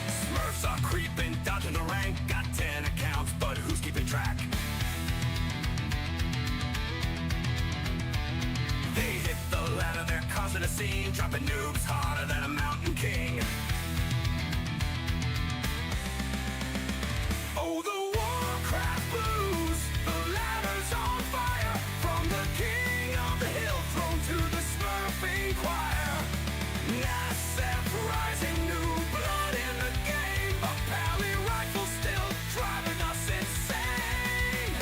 Smurfs are creeping, dodging the rank. Got 10 accounts, but who's keeping track? They hit the ladder, they're causing a scene, dropping noobs harder than a mountain king. Oh, the Warcraft blues, the ladder's on fire. From the king of the hill throne to the smurfing choir. Nassef rising, new blood in the game. A pally rifle still driving us insane.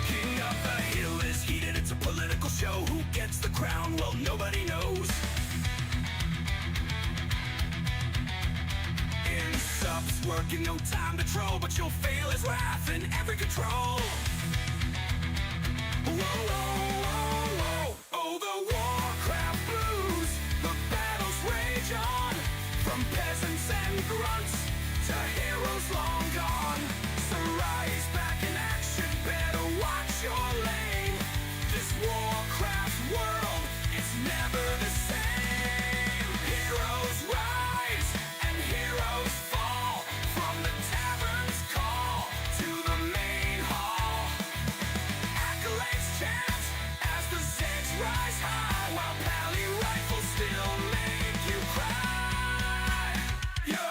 King of the hill is heated, it's a political show. Who gets the crown? Well, nobody knows. In subs, working no time to troll, but you'll fail his wrath in every control. Whoa, whoa, whoa, whoa. Oh, the Warcraft blues, the battles rage on. From peasants and grunts to heroes long gone. Sarai's back in action, better watch your lane. This Warcraft world, it's never the same. Heroes rise and heroes fall. From the tavern's call to the main hall. Accolades chant as the Zeds rise high, while pally rifles still make you cry. Yo!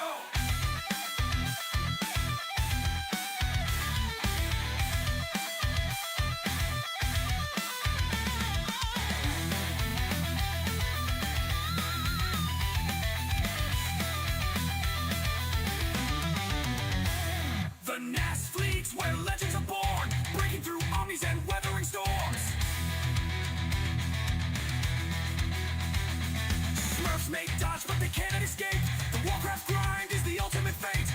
The Nast fleets where legends are born, breaking through armies and weathering storms. Smurfs make dodge, but they cannot escape. The Warcraft grind is the ultimate fate.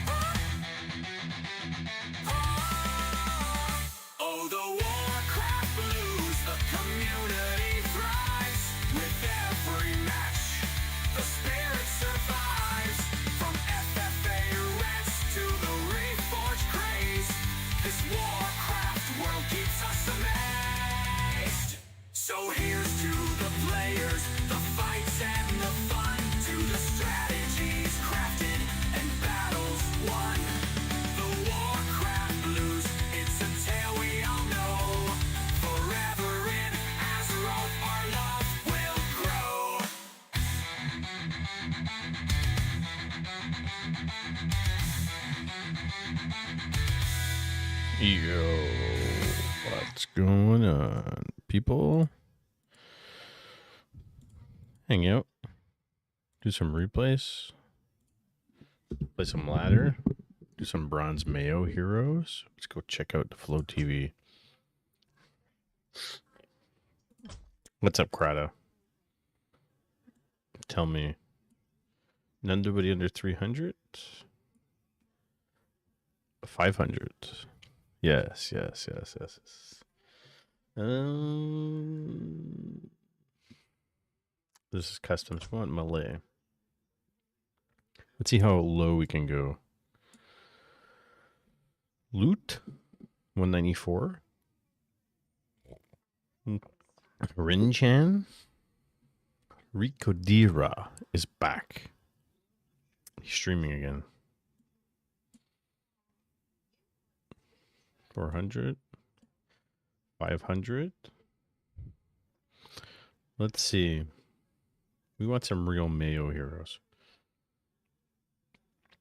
Oh, the Warcraft blues, the community thrives. With every match, the spirit survives. From FFA rants to the Reforged craze, this Warcraft world keeps us amazed. So here's to the players, the fights and the fun, to the strategies crafted and battles won. The Warcraft blues, it's a tale we all know. Forever in Azeroth, our love will grow. Yo, what's going on, people? Hang out, do some replays, play some ladder, do some bronze mayo heroes. Let's go check out the Flow TV. What's up, Krata? Tell me, nobody under 300? 500. Yes. This is customs. We want Malay. Let's see how low we can go. Loot 194. Rinchan. Rikodira is back. He's streaming again. 400. 500. Let's see. We want some real Mayo heroes.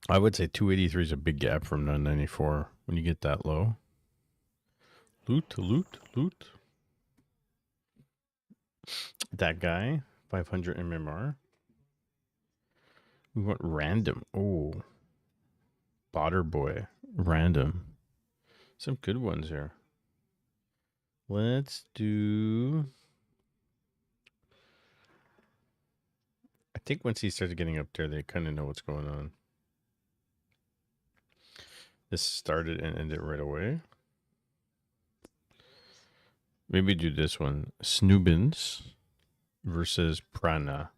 I would say 283 is a big gap from 994 when you get that low. Loot. That guy, 500 MMR. We want random. Oh. Botter boy. Random. Some good ones here. Let's do... I think once he starts getting up there, they kind of know what's going on. This started and ended right away. Maybe do this one. Snoobins versus Prana.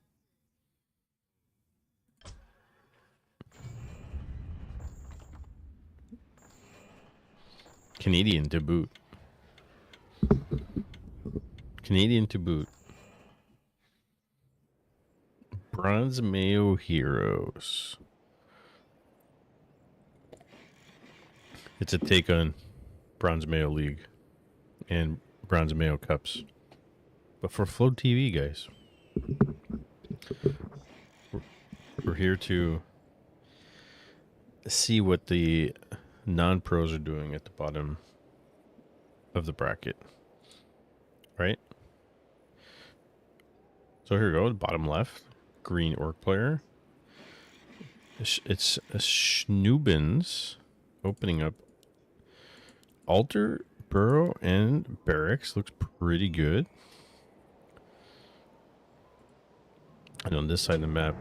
Canadian to boot. Canadian to boot. Bronze Mayo Heroes. It's a take on Bronze Mayo League and Bronze Mayo Cups. But for Flow TV, guys. We're here to see what the non-pros are doing at the bottom of the bracket. Right? So here we go, the bottom left. Green orc player. It's a Schnoobins opening up. Altar, Burrow, and Barracks looks pretty good. And on this side of the map,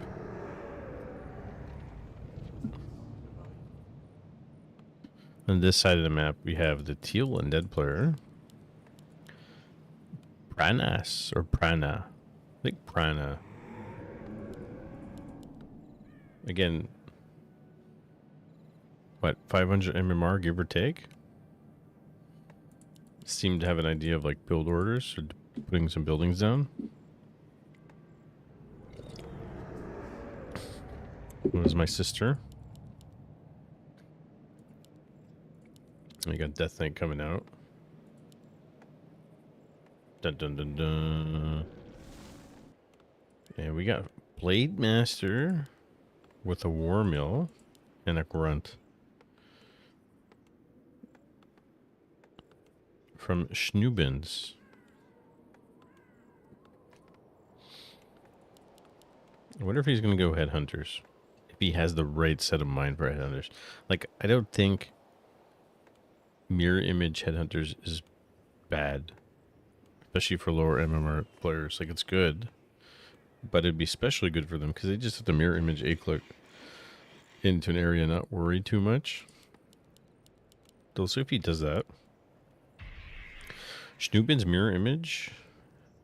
we have the teal and dead player. Pranas or Prana. I think Prana. Again, what, 500 MMR, give or take? Seem to have an idea of like build orders or putting some buildings down. What is my sister? We got Death Knight coming out. Dun dun dun dun. And we got Blade Master with a War Mill and a Grunt. From Schnoobins. I wonder if he's going to go Headhunters. If he has the right set of mind for Headhunters. Like, I don't think Mirror Image Headhunters is bad. Especially for lower MMR players. Like, it's good. But it'd be especially good for them because they just have to Mirror Image A-Click into an area and not worry too much. So let's see if he does that. Schnoobin's Mirror Image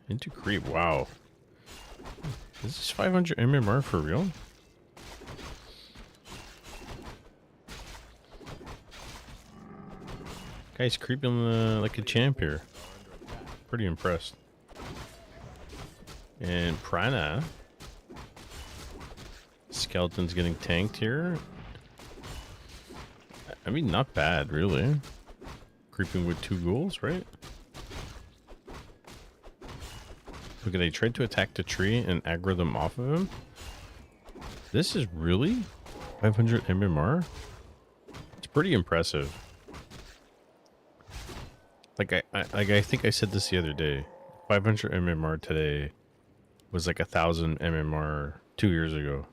into Creep. Wow. Is this 500 MMR for real? Guy's creeping like a champ here. Pretty impressed. And Prana. Skeleton's getting tanked here. I mean, not bad, really. Creeping with 2 ghouls, right? Look at, they tried to attack the tree and aggro them off of him. This is really 500 MMR? It's pretty impressive. Like I think I said this the other day. 500 MMR today was like 1,000 MMR 2 years ago.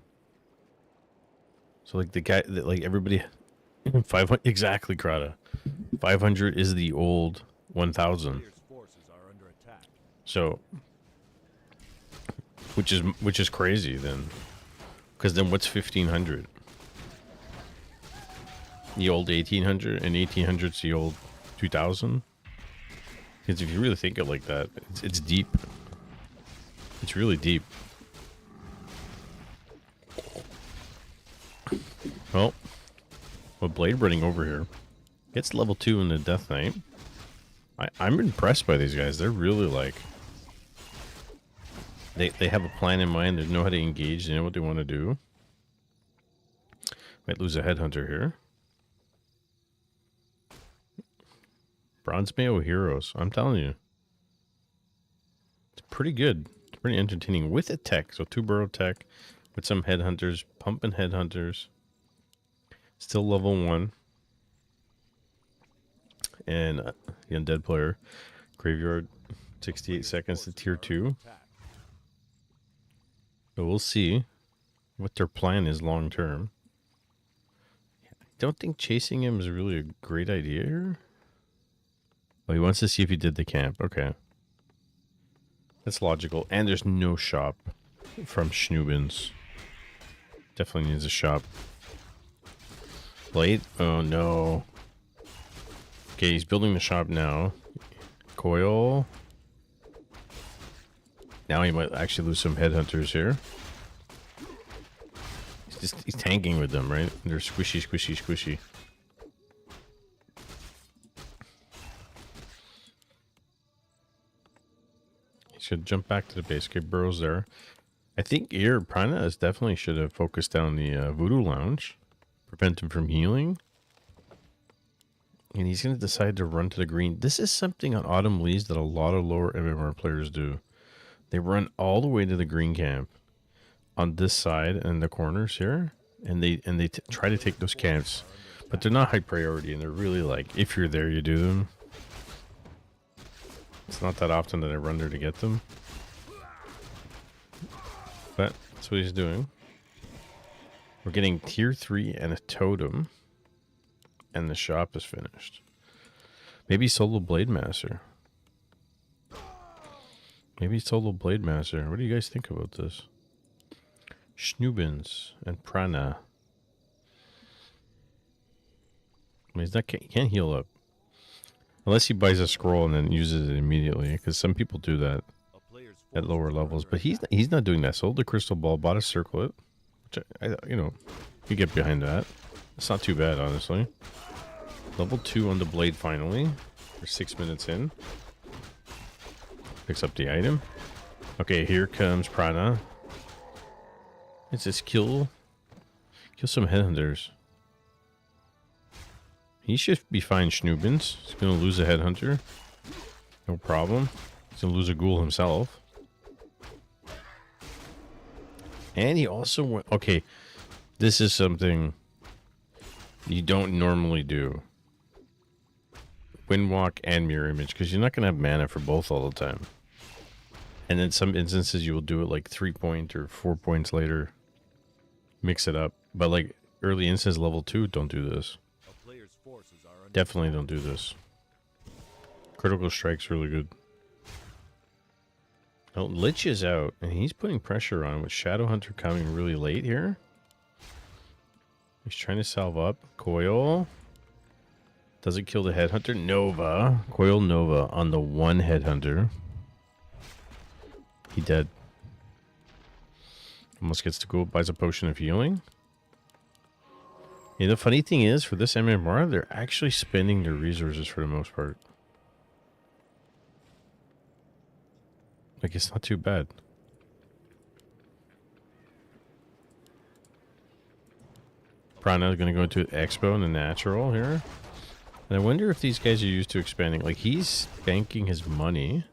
So like the guy that like everybody 500 exactly, Krata. 500 is the old 1,000. So which is crazy then. Because then what's 1,500? The old 1,800, and 1,800's the old 2,000? Because if you really think it like that, it's deep. It's really deep. Well, with Blade running over here, gets level 2 in the Death Knight. I'm impressed by these guys. They're really like... They have a plan in mind. They know how to engage. They know what they want to do. Might lose a Headhunter here. Bronze Mayo Heroes. I'm telling you. It's pretty good. It's pretty entertaining with a tech. So 2 burrow tech with some Headhunters. Pumping Headhunters. Still level 1. And the Undead player. Graveyard. 68 seconds to tier 2. So we'll see what their plan is long term. I don't think chasing him is really a great idea here. Oh, he wants to see if he did the camp. Okay. That's logical. And there's no shop from Schnoobins. Definitely needs a shop. Blade? Oh, no. Okay, he's building the shop now. Coil. Now he might actually lose some headhunters here. He's tanking with them, right? They're squishy, squishy, squishy. He should jump back to the base. Okay, Burrow's there. I think here, Prana is definitely should have focused down the Voodoo Lounge. Prevent him from healing. And he's going to decide to run to the green. This is something on Autumn Leaves that a lot of lower MMR players do. They run all the way to the green camp on this side and the corners here. And they try to take those camps. But they're not high priority. And they're really like, if you're there, you do them. It's not that often that I run there to get them. But that's what he's doing. We're getting tier 3 and a totem. And the shop is finished. Maybe Solo Blade Master. Maybe Solo Blade Master. What do you guys think about this? Schnoobins and Prana. I mean, he can't heal up. Unless he buys a scroll and then uses it immediately. Because some people do that at lower levels. But he's not doing that. Sold the crystal ball, bought a circlet. Which I you know, you get behind that. It's not too bad, honestly. Level 2 on the blade finally. We're 6 minutes in. Picks up the item. Okay, here comes Prana. It's just kill some headhunters. He should be fine, Schnoobins. He's gonna lose a headhunter. No problem. He's gonna lose a ghoul himself. And he also went... Okay, this is something you don't normally do. Windwalk and Mirror Image, because you're not going to have mana for both all the time. And in some instances, you will do it like 3 point or 4 points later. Mix it up. But like early instance level 2, don't do this. Definitely don't do this. Critical Strike's really good. Oh, Lich is out, and he's putting pressure on with Shadowhunter coming really late here. He's trying to salve up. Coil. Doesn't kill the headhunter. Nova. Coil Nova on the one headhunter. He dead. Almost gets to go, buys a potion of healing. Yeah, the funny thing is, for this MMR, they're actually spending their resources for the most part. Like, it's not too bad. Prana is going to go into Expo in the natural here. And I wonder if these guys are used to expanding. Like, he's banking his money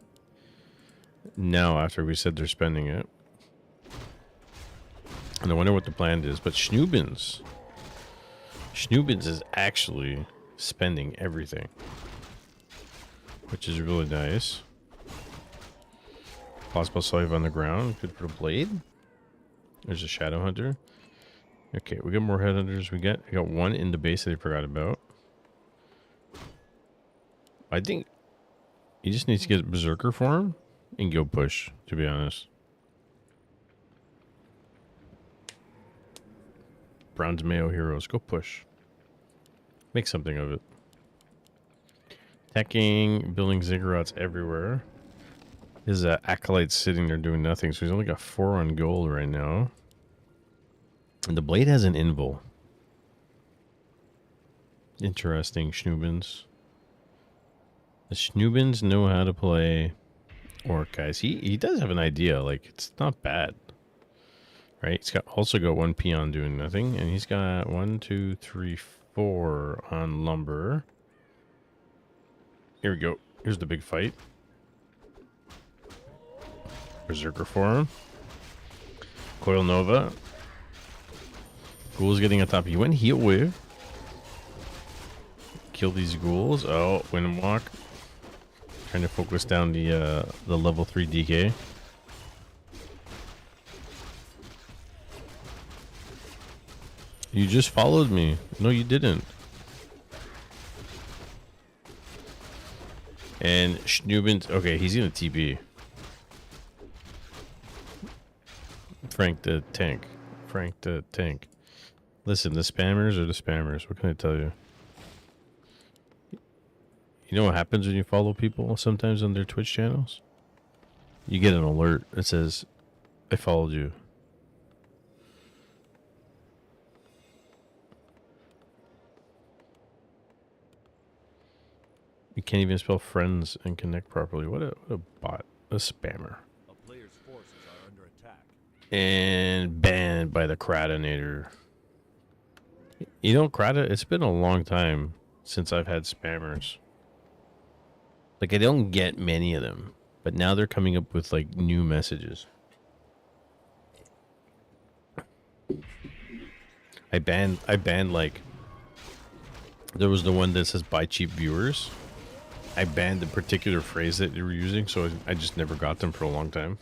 now after we said they're spending it. And I wonder what the plan is. But Schnoobins is actually spending everything, which is really nice. Possible save on the ground. Good for the blade. There's a Shadowhunter. Okay, we got more headhunters. We got one in the base that I forgot about. I think he just needs to get Berserker form and go push, to be honest. Bronze Mayo heroes, go push. Make something of it. Attacking, building ziggurats everywhere. His acolyte's sitting there doing nothing, so he's only got 4 on gold right now. And the blade has an invul. Interesting, Schnoobins. The Schnoobins know how to play Orc, guys. He does have an idea. Like, it's not bad. Right? He's also got 1 peon doing nothing. And he's got 1, 2, 3, 4 on lumber. Here we go. Here's the big fight. Berserker form. Coil Nova. Ghouls getting on top. He went heal wave. Kill these ghouls. Oh, Windwalk. Trying to focus down the level 3 DK. You just followed me. No, you didn't. And Schnoobins. Okay, he's gonna TP. Frank the tank. Frank the tank. Listen, the spammers are the spammers. What can I tell you? You know what happens when you follow people sometimes on their Twitch channels? You get an alert that says, I followed you. You can't even spell friends and connect properly. What a bot. A spammer. A player's forces are under attack. And banned by the Cratinator. You know, Crata, it's been a long time since I've had spammers. Like, I don't get many of them. But now they're coming up with, like, new messages. I banned, like... There was the one that says, buy cheap viewers. I banned the particular phrase that you were using, so I just never got them for a long time.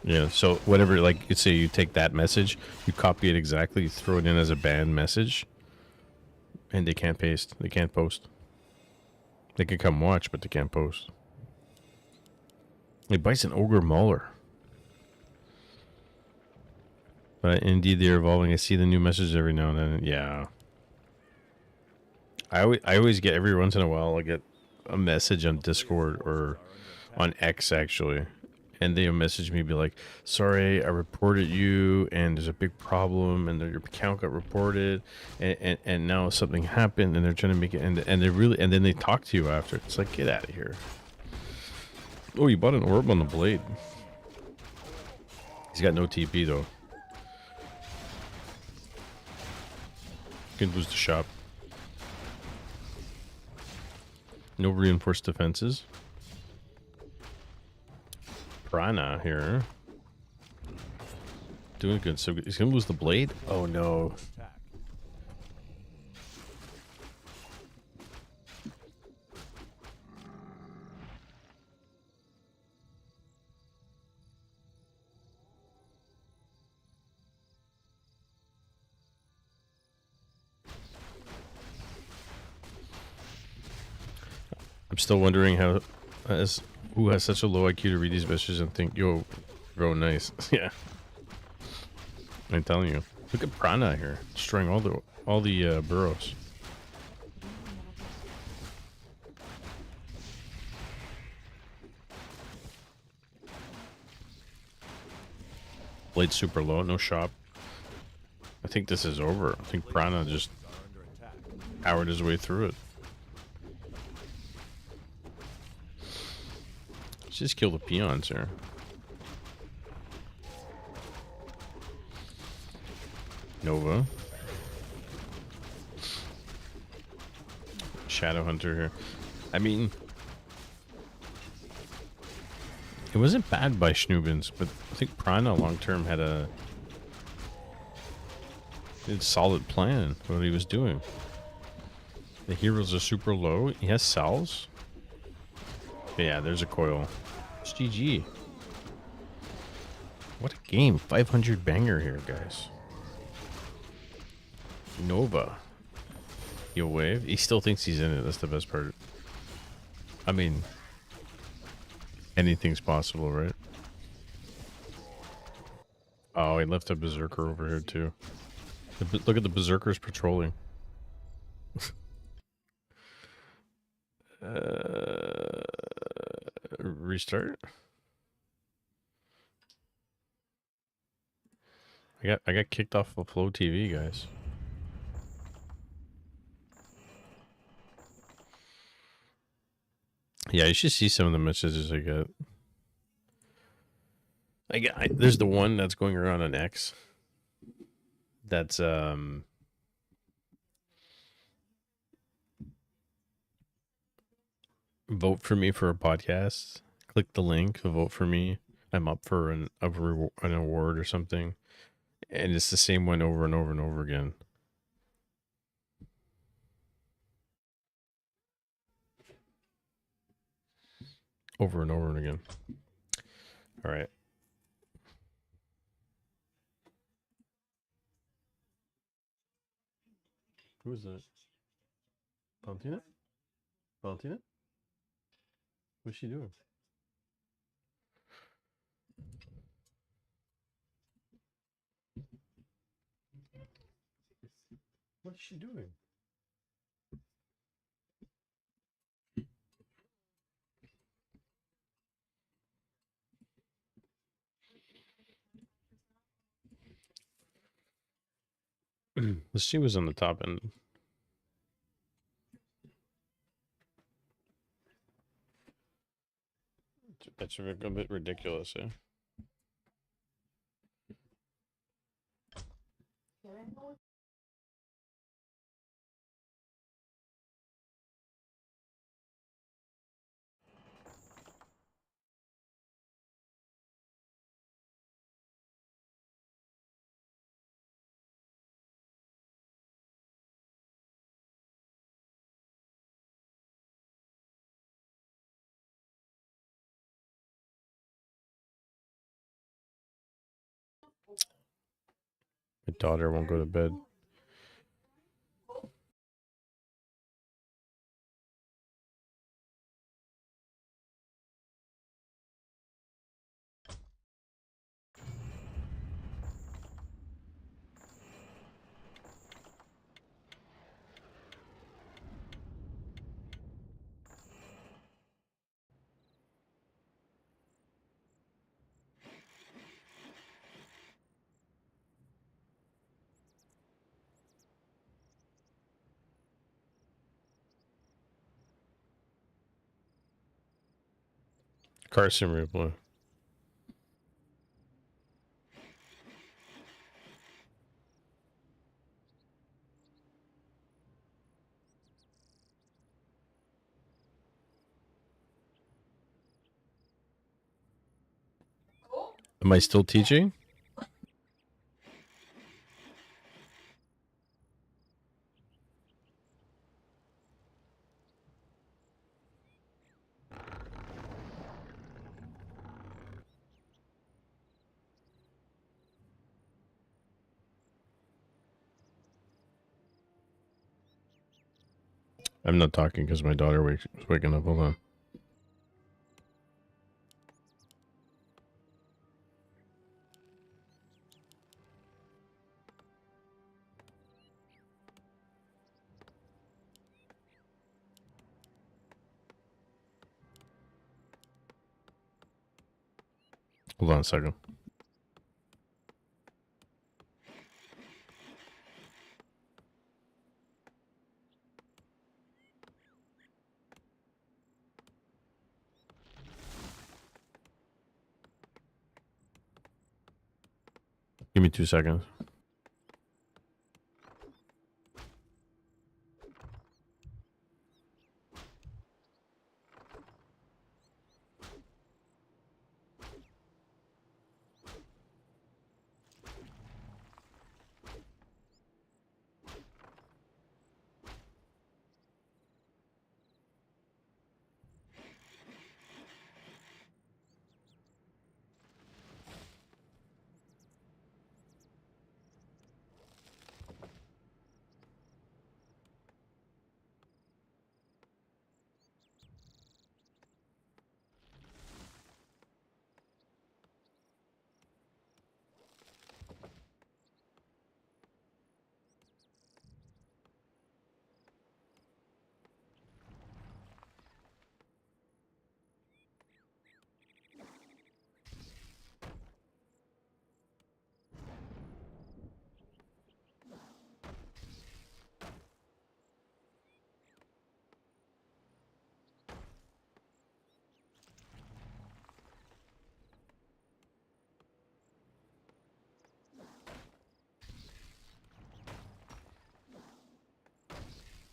Yeah, so whatever, like, you say you take that message, you copy it exactly, you throw it in as a banned message, and they can't paste, they can't post. They can come watch, but they can't post. Hey, Bison Ogre Mauler. But indeed, they're evolving. I see the new messages every now and then. Yeah. I always get, every once in a while, I get a message on Discord or on X, actually. And they'll message me, be like, sorry, I reported you, and there's a big problem, and your account got reported, and now something happened, and they're trying to make it, and they really, and then they talk to you after. It's like, get out of here. Oh, you bought an orb on the blade. He's got no TP, though. Can lose the shop. No reinforced defenses. Prana here. Doing good. So he's gonna lose the blade? Oh no. I'm still wondering who has such a low IQ to read these messages and think, yo, bro, nice. Yeah. I'm telling you. Look at Prana here, destroying all the burrows. Blade super low, no shop. I think this is over. I think Prana just powered his way through it. Let's just kill the peons here. Nova. Shadow Hunter here. I mean, it wasn't bad by Schnoobins, but I think Prana long term had a solid plan for what he was doing. The heroes are super low. He has salves. Yeah, there's a coil. It's GG. What a game. 500 banger here, guys. Nova. He'll wave. He still thinks he's in it. That's the best part. I mean, anything's possible, right? Oh, he left a berserker over here too. Look at the berserkers patrolling. Restart. I got kicked off of Flow TV, guys. Yeah, you should see some of the messages I get. There's the one that's going around on X. That's vote for me for a podcast. Click the link to vote for me. I'm up for an award or something. And it's the same one over and over and over again. Over and over and again. All right. Who is that? Valentina? Valentina? What's she doing? What's she doing? She was on the top end. That's a bit ridiculous, eh? My daughter won't go to bed. Carson replay. Am I still teaching? I'm not talking because my daughter was waking up. Hold on. Hold on a second. Give me 2 seconds.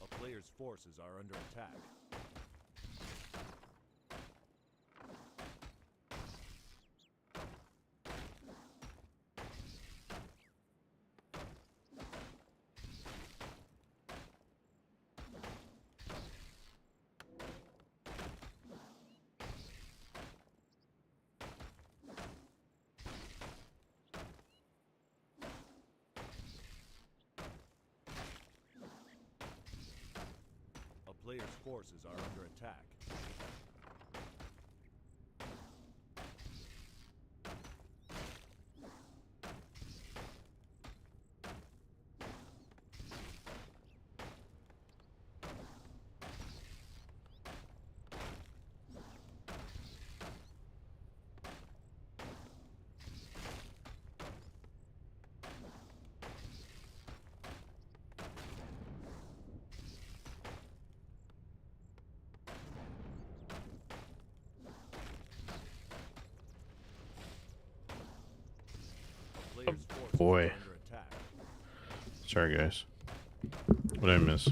A player's forces are under attack. A player's forces are under attack. player's forces boy. are under attack. Sorry, guys. What did I miss?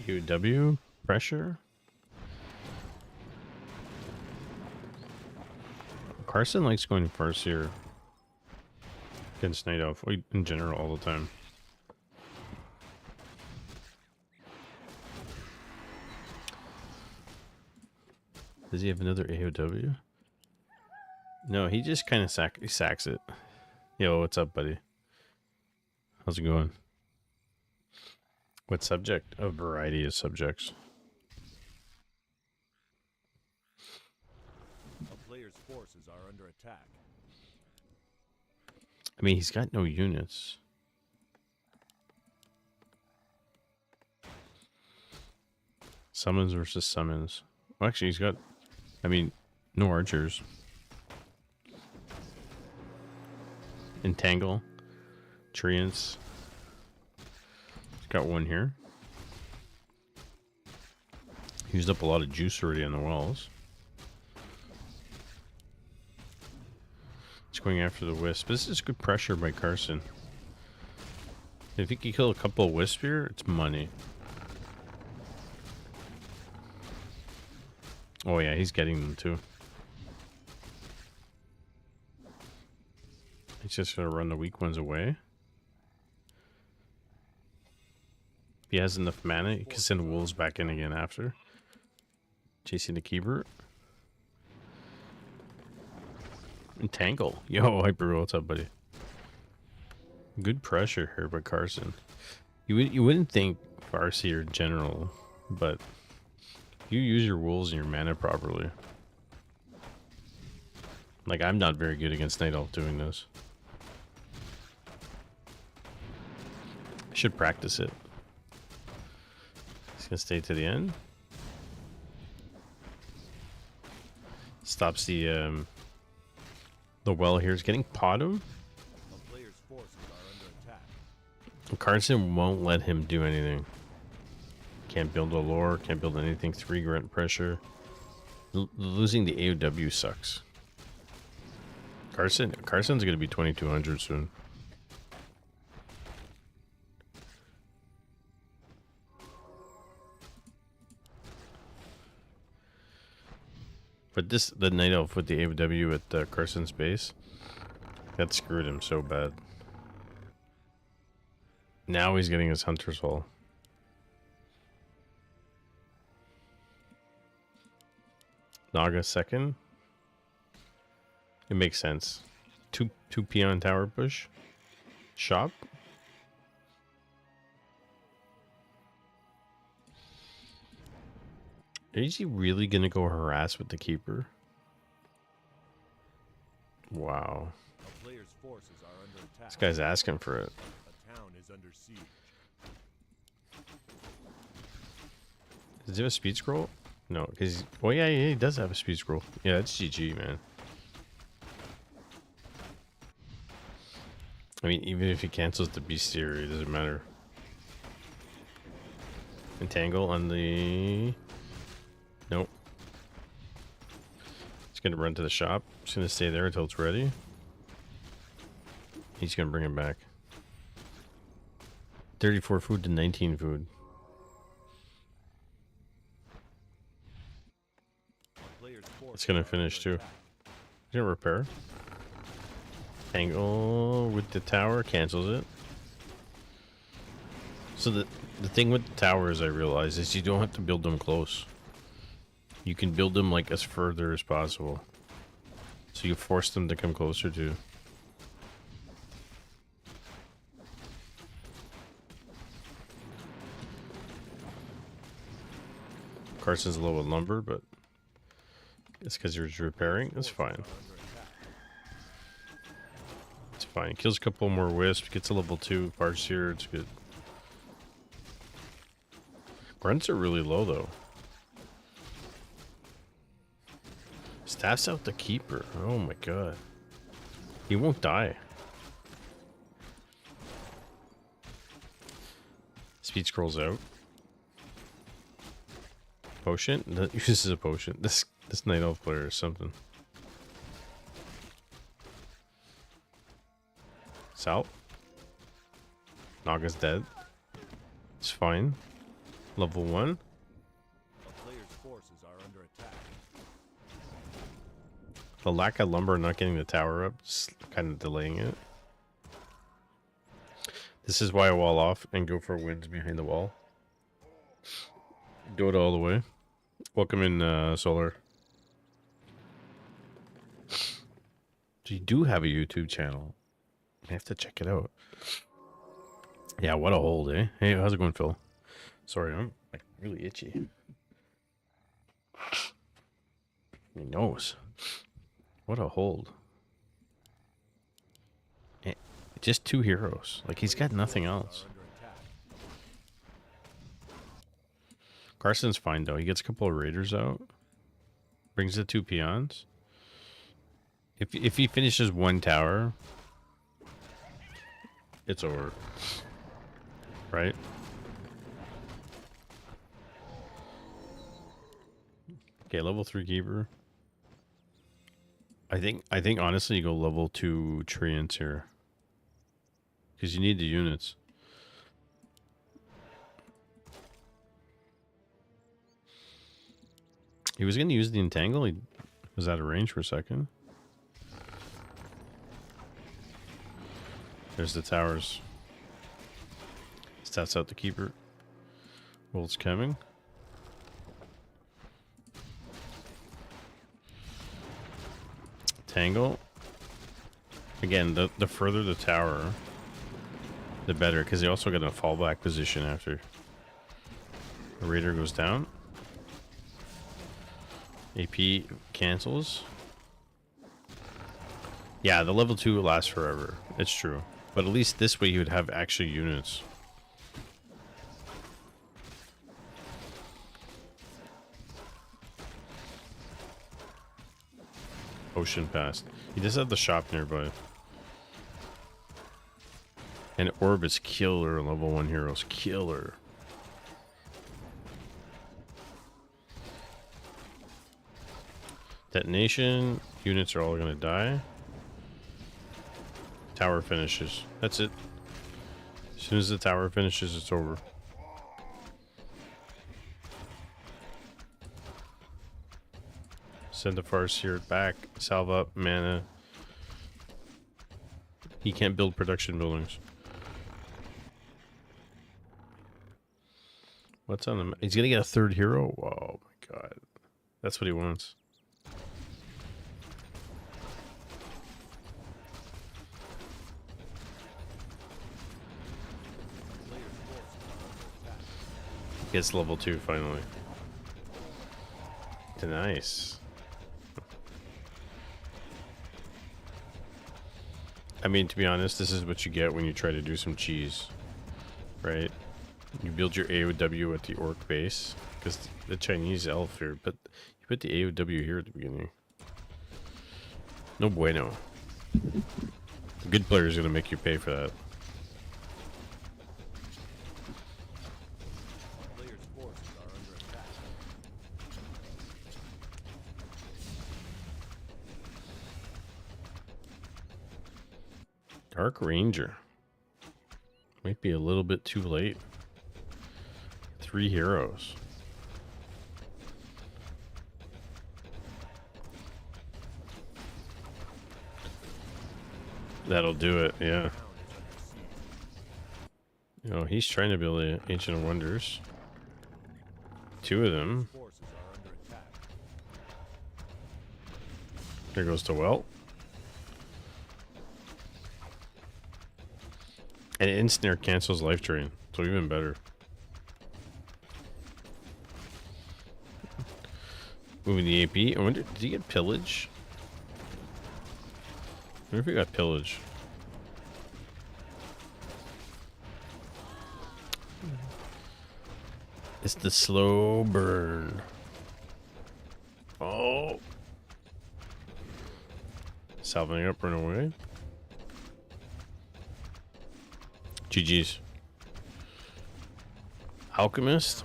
UW pressure. Carson likes going first here against Night Elf in general all the time. Does he have another AOW? No, he just kind of sacks it. Yo, what's up, buddy? How's it going? What subject? A variety of subjects. A player's forces are under attack. I mean, he's got no units. Summons versus summons. Well, actually, he's got... I mean, no archers. Entangle. Treants. He's got one here. Used up a lot of juice already on the walls. He's going after the wisp. This is good pressure by Carson. If he can kill a couple of wisp here, it's money. Oh yeah, he's getting them too. He's just gonna run the weak ones away. If he has enough mana, he can send wolves back in again after. Chasing the keeper. Entangle. Yo, Hyper, what's up, buddy? Good pressure here by Carson. You wouldn't think Farseer in general, but you use your wolves and your mana properly. Like, I'm not very good against Night Elf doing this. I should practice it. He's gonna stay to the end. Stops the well here. Is getting Potom. A player's forces are under attack. Carson won't let him do anything. Can't build a lore, can't build anything. 3 grunt pressure. Losing the AOW sucks. Carson's gonna be 2200 soon. But the Night Elf with the AOW at Carson's base, that screwed him so bad. Now he's getting his Hunter's Hall. Naga second. It makes sense. Two peon tower push. Shop. Is he really gonna go harass with the keeper? Wow. A player's forces are under attack. This guy's asking for it. A town is under siege. Does he have a speed scroll? No, because... Oh, yeah, he does have a speed scroll. Yeah, that's GG, man. I mean, even if he cancels the bestiary, it doesn't matter. Entangle on the... Nope. He's going to run to the shop. He's going to stay there until it's ready. He's going to bring him back. 34 food to 19 food. It's gonna finish too. He's gonna repair. Angle with the tower cancels it. So the thing with the towers, I realize, is you don't have to build them close. You can build them like as further as possible. So you force them to come closer to. Carson's low on lumber, but it's because you're repairing. That's fine. It's fine. Kills a couple more wisps. Gets a level 2 parts here. It's good. Grunts are really low though. Staffs out the keeper. Oh my god. He won't die. Speed scrolls out. Potion? That uses a potion. This Night Elf player is something. Sal. Naga's dead. It's fine. Level 1. A player's forces are under attack. The lack of lumber not getting the tower up, just kind of delaying it. This is why I wall off and go for wins behind the wall. Do it all the way. Welcome in, Solar. So you do have a YouTube channel. I have to check it out. Yeah, what a hold, eh? Hey, how's it going, Phil? Sorry, I'm like really itchy. My nose. What a hold. Eh, just 2 heroes. Like, he's got nothing else. Under attack. Carson's fine, though. He gets a couple of raiders out. Brings the 2 peons. If he finishes 1 tower, it's over. Right? Okay, level 3 keeper. I think honestly you go level 2 treants here. Because you need the units. He was going to use the entangle. He was out of range for a second. There's the towers. Stats out the keeper. Bolt's coming. Tangle. Again, the further the tower, the better, because they also get a fallback position after. The raider goes down. AP cancels. Yeah, the level 2 lasts forever. It's true. But at least this way you would have actual units. Ocean passed. He does have the shop nearby. And Orb is killer. Level 1 heroes. Killer. Detonation. Units are all going to die. Tower finishes. That's it. As soon as the tower finishes, it's over. Send the Farseer back. Salve up. Mana. He can't build production buildings. What's on him? He's gonna get a 3rd hero? Oh my god. That's what he wants. Gets level 2 finally. Nice. I mean, to be honest, this is what you get when you try to do some cheese, right? You build your AOW at the orc base, because the Chinese elf here, but you put the AOW here at the beginning. No bueno. The good player is going to make you pay for that. Player's forces are under attack. Dark Ranger. Might be a little bit too late. 3 heroes. That'll do it, yeah. You know, he's trying to build the Ancient Wonders. 2 of them. Forces are under attack. There goes to Welt. And Ensnare cancels Life Drain, so even better. Moving the AP. I wonder, did he get Pillage? I wonder if he got Pillage. It's the slow burn. Oh. Salving up, run away. GG's. Alchemist?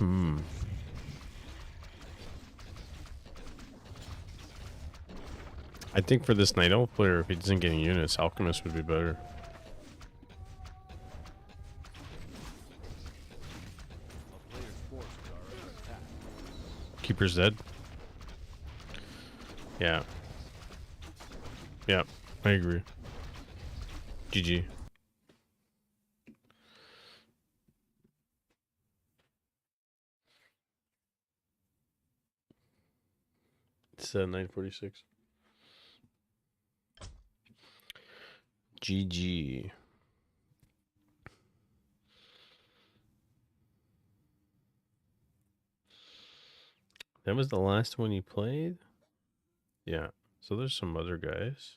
I think for this Night Elf player, if he doesn't get any units, Alchemist would be better. Joker's dead. Yeah. Yeah, I agree. GG. It's 9:46. GG. That was the last one you played? Yeah. So there's some other guys.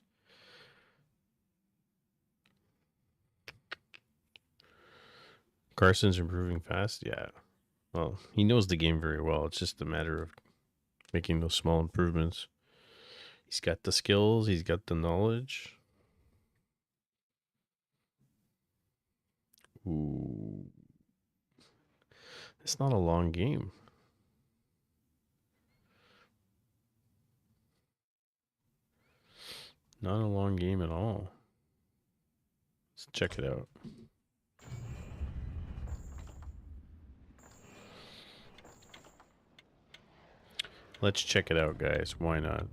Carson's improving fast? Yeah. Well, he knows the game very well. It's just a matter of making those small improvements. He's got the skills, he's got the knowledge. Ooh. It's not a long game. Not a long game at all. Let's check it out. Let's check it out, guys. Why not?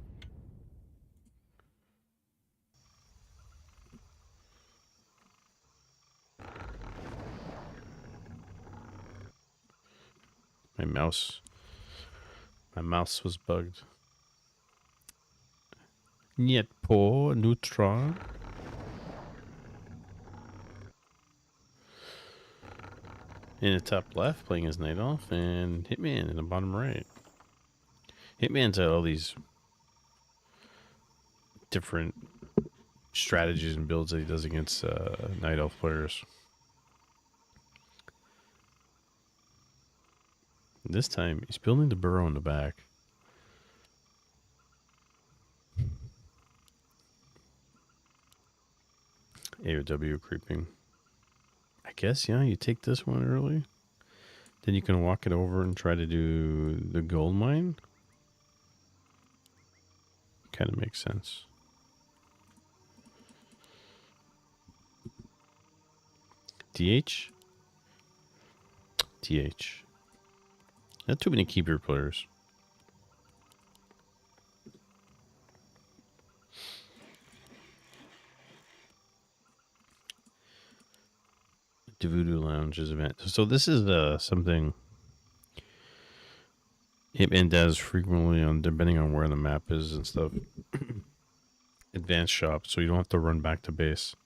My mouse was bugged. Niet po neutron. In the top left, playing his Night Elf, and Hitman in the bottom right. Hitman's had all these different strategies and builds that he does against Night Elf players. This time, he's building the burrow in the back. AOW creeping. I guess, yeah, you take this one early. Then you can walk it over and try to do the gold mine. Kind of makes sense. DH? DH. Not too many keeper players. Voodoo Lounge's event. So this is something Hitman does frequently on depending on where the map is and stuff. Advanced shop, so you don't have to run back to base.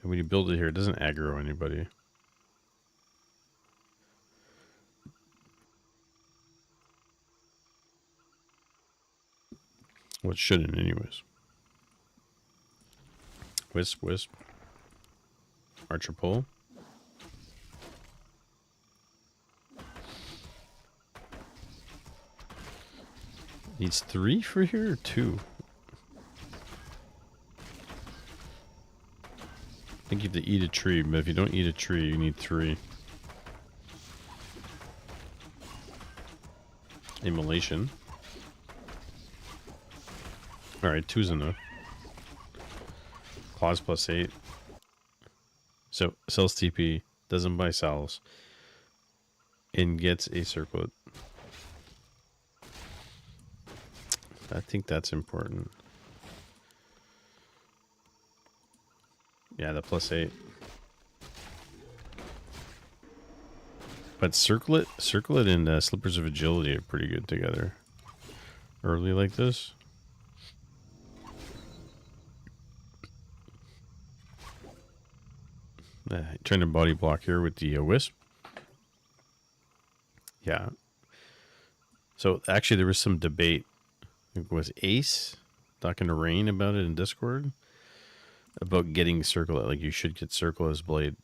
And when you build it here, it doesn't aggro anybody. Well, it shouldn't anyways. Wisp, wisp. Archer pull. Needs 3 for here or 2? I think you have to eat a tree, but if you don't eat a tree, you need 3. Immolation. Alright, 2's enough. Claws +8. So, sells TP, doesn't buy cells, and gets a circlet. I think that's important. Yeah, the +8. But circlet and Slippers of Agility are pretty good together. Early like this. Trying to body block here with the Wisp. Yeah. So actually there was some debate. It was Ace talking to Rain about it in Discord. About getting Circlet. Like you should get Circle as Blade.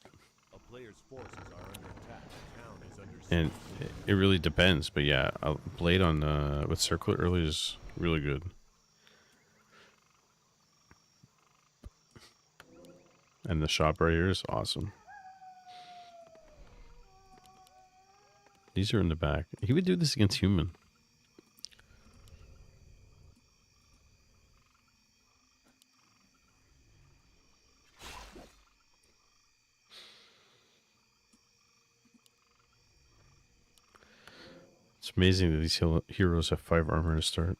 A player's forces are under attack. The town is under And it really depends. But yeah, Blade on with Circlet early is really good. And the shop right here is awesome. These are in the back. He would do this against human. It's amazing that these heroes have 5 armor to start.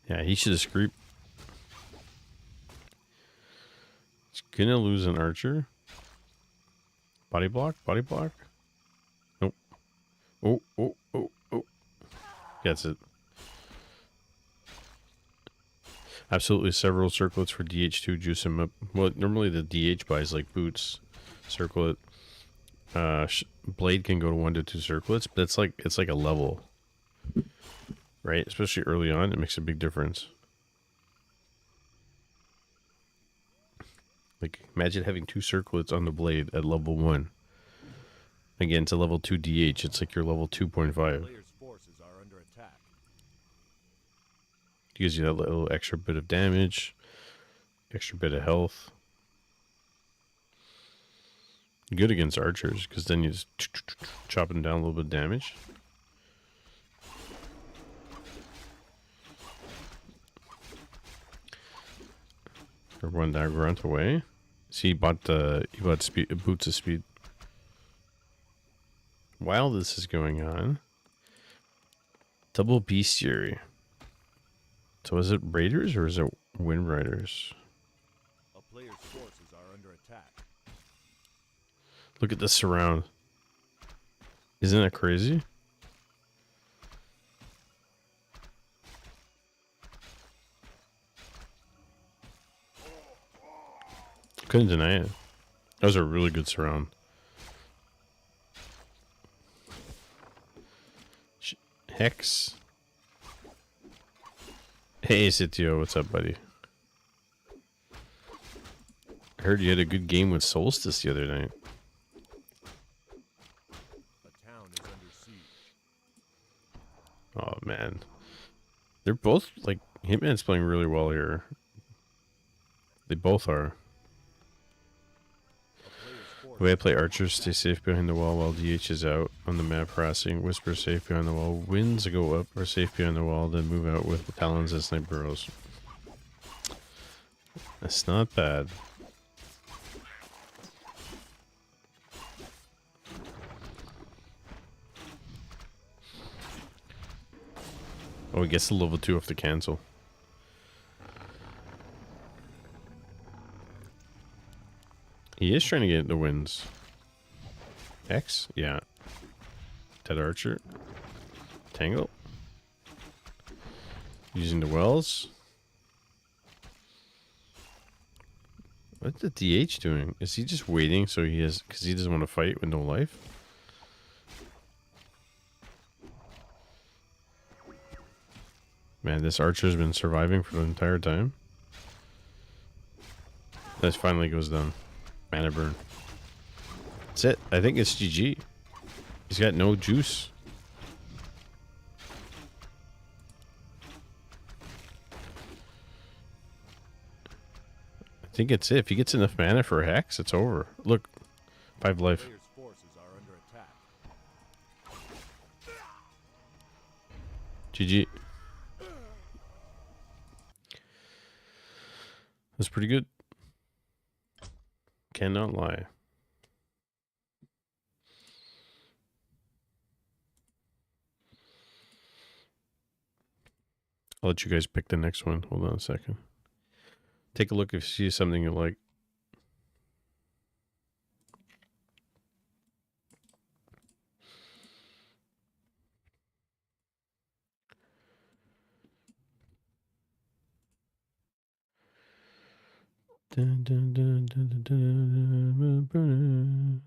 Yeah, he should have screamed. He's gonna lose an archer. Body block, body block. Nope. Oh, oh, oh, oh. Gets it. Absolutely several circlets for DH2 juice him up. Well, normally the DH buys like boots, circlet. Blade can go to 1 to 2 circlets, but it's like a level, right? Especially early on, it makes a big difference. Like imagine having 2 circlets on the blade at level 1. Again, it's a level 2 DH. It's like your level 2.5. Player's forces are under attack. Gives you that little extra bit of damage, extra bit of health. Good against archers, because then you just chop them down a little bit of damage. Or run that grunt away. See, he bought speed, boots of speed. While this is going on, double bestiary. So is it raiders or is it wind riders? A player's forces are under attack. Look at the surround. Isn't that crazy? Couldn't deny it. That was a really good surround. Hex. Hey, Sitio, what's up, buddy? I heard you had a good game with Solstice the other night. A town is under siege. Oh, man. They're both, like, Hitman's playing really well here. They both are. The way I play archers, stay safe behind the wall while DH is out on the map harassing. Whisper safe behind the wall. Winds go up or safe behind the wall, then move out with talons and snipe burrows. That's not bad. Oh, he gets the level 2 off the cancel. He is trying to get the wins. X? Yeah. Dead Archer. Tangle. Using the wells. What's the DH doing? Is he just waiting so he has... Because he doesn't want to fight with no life? Man, this Archer's been surviving for the entire time. That finally goes down. Mana burn. That's it. I think it's GG. He's got no juice. I think it's it. If he gets enough mana for a hex, it's over. Look. 5 life. Player's forces are under attack. GG. That's pretty good. Cannot lie. I'll let you guys pick the next one. Hold on a second. Take a look if you see something you like. Dun, dun, dun, dun, dun, dun, dun, dun.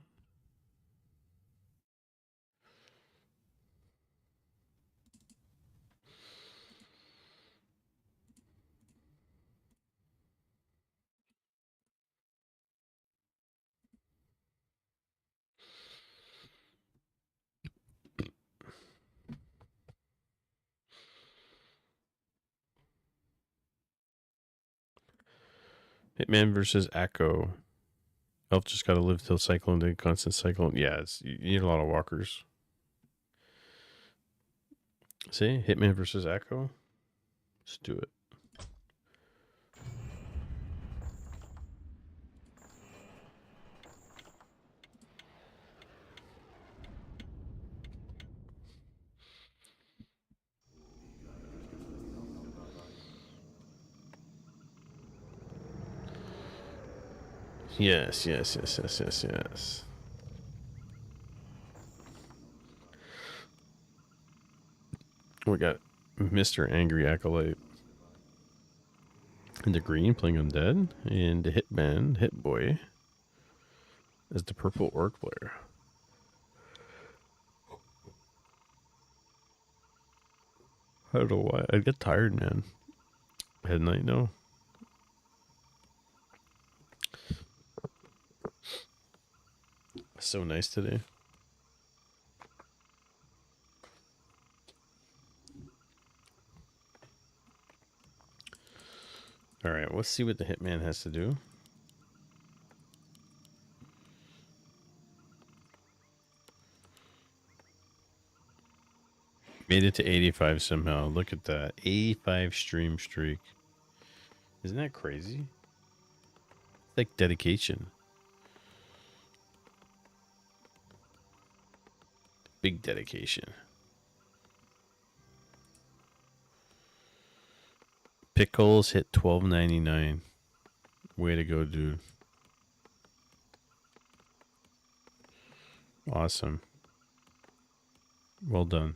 Hitman versus Akko. Elf just gotta live till cyclone, then constant cyclone. Yeah, you need a lot of walkers. See? Hitman versus Akko. Let's do it. Yes, yes, yes, yes, yes, yes. We got Mr. Angry Acolyte. And the green playing undead. And the Hitman, Hitboy, as the purple orc player. I don't know why. I get tired, man. At night, no. So nice today. All right, let's see what the Hitman has to do. Made it to 85 somehow. Look at that. 85 stream streak. Isn't that crazy? It's like dedication. Big dedication. Pickles hit $12.99. Way to go, dude. Awesome. Well done.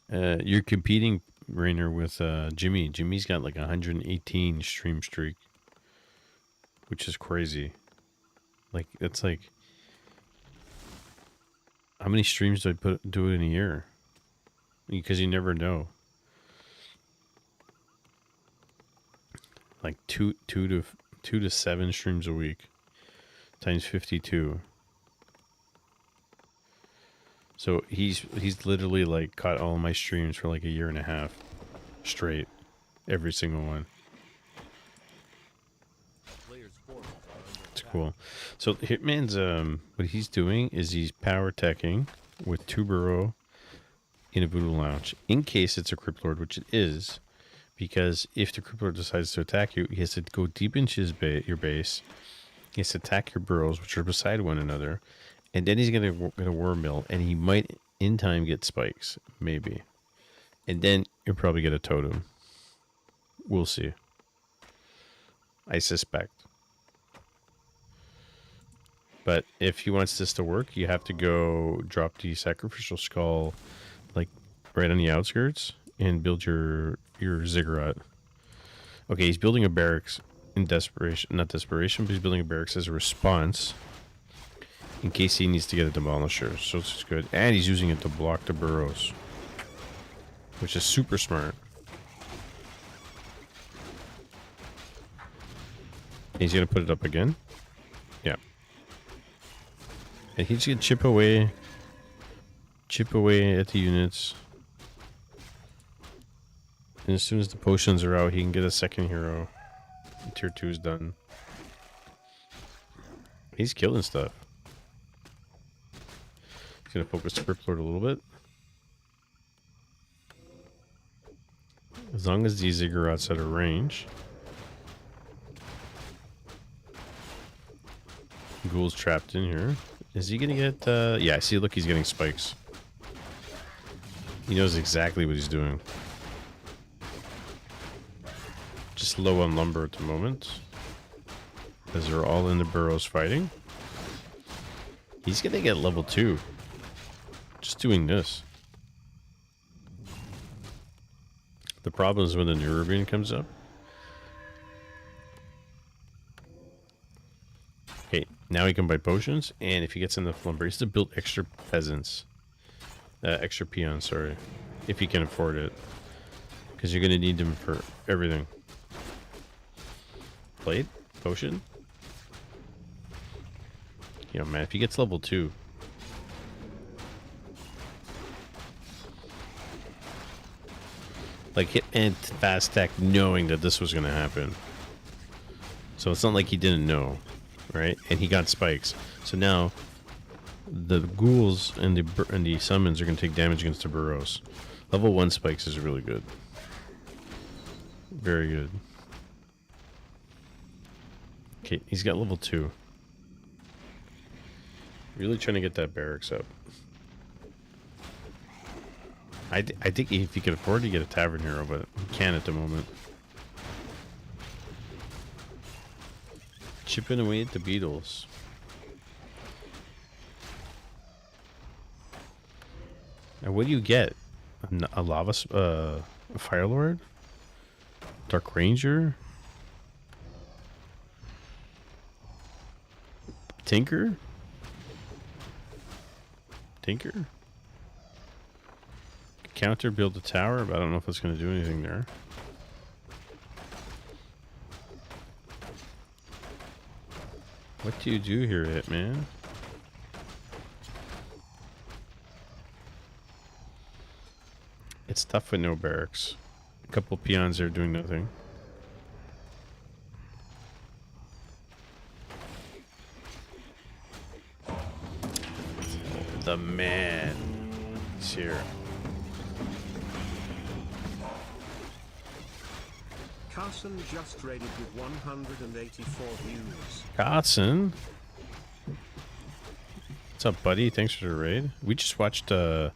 You're competing, Rainer, with Jimmy. Jimmy's got like 118 stream streak, which is crazy. Like, it's like, how many streams do I do in a year? Because you never know. Like two to 7 streams a week times 52. So he's literally like caught all my streams for like a year and a half straight, every single one. It's cool. So Hitman's what he's doing is he's power teching with 2 burrow in a Voodoo Lounge in case it's a Crypt Lord, which it is, because if the Crypt Lord decides to attack you, he has to go deep into your base. He has to attack your burrows, which are beside one another. And then he's going to get a worm mill, and he might, in time, get spikes. Maybe. And then you'll probably get a totem. We'll see. I suspect. But if he wants this to work, you have to go drop the sacrificial skull, like, right on the outskirts, and build your ziggurat. Okay, he's building a barracks in desperation. Not desperation, but he's building a barracks as a response in case he needs to get a demolisher. So it's good. And he's using it to block the burrows, which is super smart. And he's going to put it up again. Yeah. And he's going to chip away at the units. And as soon as the potions are out, he can get a second hero. Tier 2 is done. He's killing stuff. He's going to focus Crypt Lord a little bit. As long as these ziggurats out of range. Ghoul's trapped in here. Is he going to get... yeah, see, look, he's getting spikes. He knows exactly what he's doing. Just low on lumber at the moment. As they're all in the burrows fighting. He's going to get level 2. Just doing this. The problem is when the Nerubian comes up. Okay, now he can buy potions, and if he gets enough lumber, he has to build extra peasants. Extra peons, sorry. If he can afford it. Because you're going to need them for everything. Plate? Potion? You know, man, if he gets level 2... like, hit and fast tech knowing that this was going to happen. So it's not like he didn't know, right? And he got spikes. So now the ghouls and the summons are going to take damage against the burrows. Level 1 spikes is really good. Very good. Okay, he's got level 2. Really trying to get that barracks up. I think if he could afford to get a tavern hero, but he can't at the moment. Chipping away at the Beatles. And what do you get? A lava, a Fire Lord, Dark Ranger, Tinker. Counter build a tower, but I don't know if it's going to do anything there. What do you do here, Hitman? It's tough with no barracks. A couple peons there doing nothing. The man is here. Carson just raided with 184 views. Carson? What's up, buddy? Thanks for the raid. We just watched your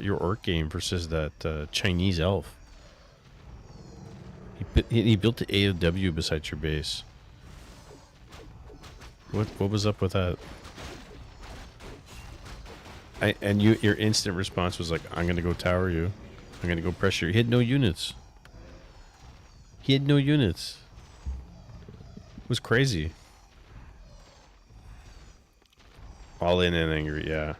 orc game versus that Chinese elf. He built the AOW beside your base. What was up with that? Your instant response was like, I'm gonna go tower you. I'm gonna go pressure you. He had no units. It was crazy. All in and angry, yeah.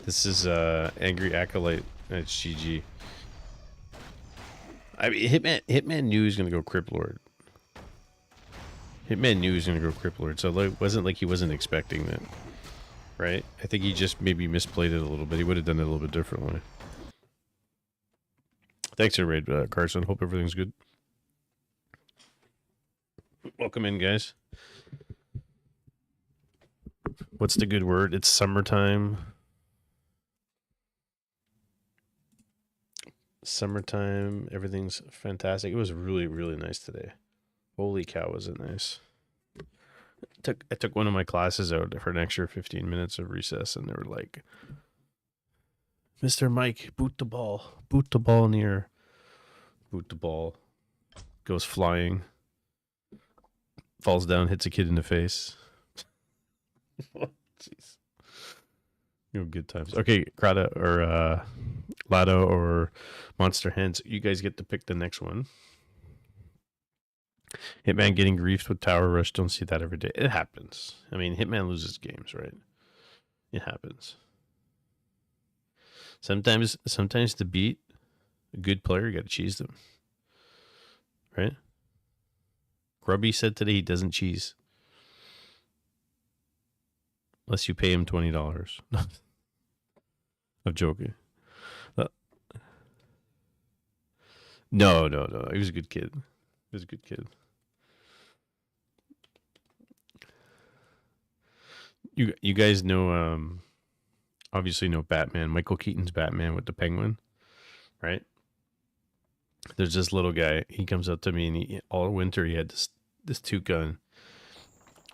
This is Angry Acolyte at GG. I mean, Hitman knew he was gonna go Crypt Lord. So like, it wasn't like he wasn't expecting that, right? I think he just maybe misplayed it a little bit. He would have done it a little bit differently. Thanks for the raid, Carson. Hope everything's good. Welcome in, guys. What's the good word? It's summertime. Everything's fantastic. It was really, really nice today. Holy cow, was it nice. I took one of my classes out for an extra 15 minutes of recess, and they were like, Mr. Mike, boot the ball in the air. Boot the ball. Goes flying. Falls down, hits a kid in the face. Jeez. You know, good times. Okay, Krata or Lado or Monster Hands, you guys get to pick the next one. Hitman getting griefed with Tower Rush. Don't see that every day. It happens. I mean, Hitman loses games, right? It happens. Sometimes to beat a good player, you got to cheese them. Right? Grubby said today he doesn't cheese. Unless you pay him $20. I'm joking. No. He was a good kid. You guys know, obviously know Batman. Michael Keaton's Batman with the Penguin, right? There's this little guy. He comes up to me, and all winter he had this toot gun,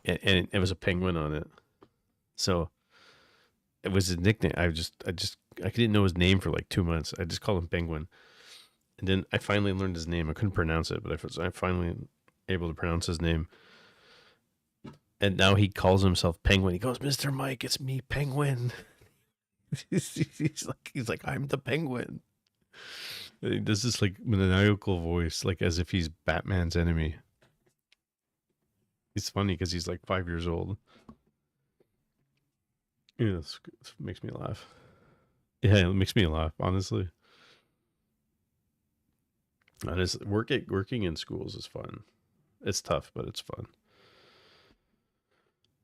and it was a penguin on it. So it was his nickname. I didn't know his name for like 2 months. I just called him Penguin, and then I finally learned his name. I couldn't pronounce it, but I finally able to pronounce his name. And now he calls himself Penguin. He goes, Mr. Mike, it's me, Penguin. he's like, I'm the Penguin. And he does this like maniacal voice, like as if he's Batman's enemy. It's funny because he's like 5 years old. Yeah, it makes me laugh. Yeah, it makes me laugh, honestly. Working in schools is fun. It's tough, but it's fun.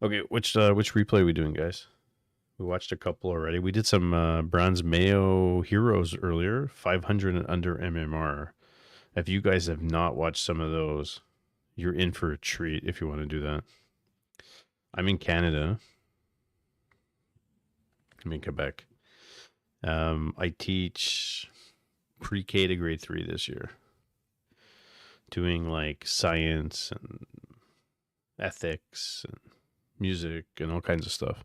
Okay, which replay are we doing, guys? We watched a couple already. We did some Bronze Mayo Heroes earlier, 500 and under MMR. If you guys have not watched some of those, you're in for a treat if you want to do that. I'm in Canada. I'm in Quebec. I teach pre-K to grade 3 this year. Doing like science and ethics and music and all kinds of stuff.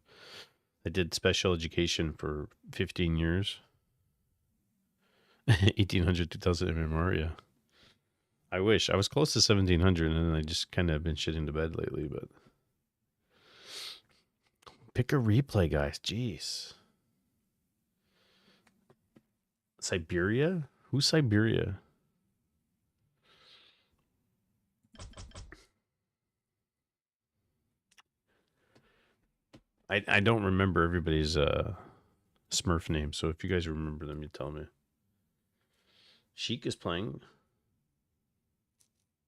I did special education for 15 years. 1800, 2000 MMR, yeah. I wish. I was close to 1700 and I just kind of been shitting the bed lately, but pick a replay, guys. Jeez. Siberia? Who's Siberia? I don't remember everybody's Smurf name, so if you guys remember them, you tell me. Sheik is playing.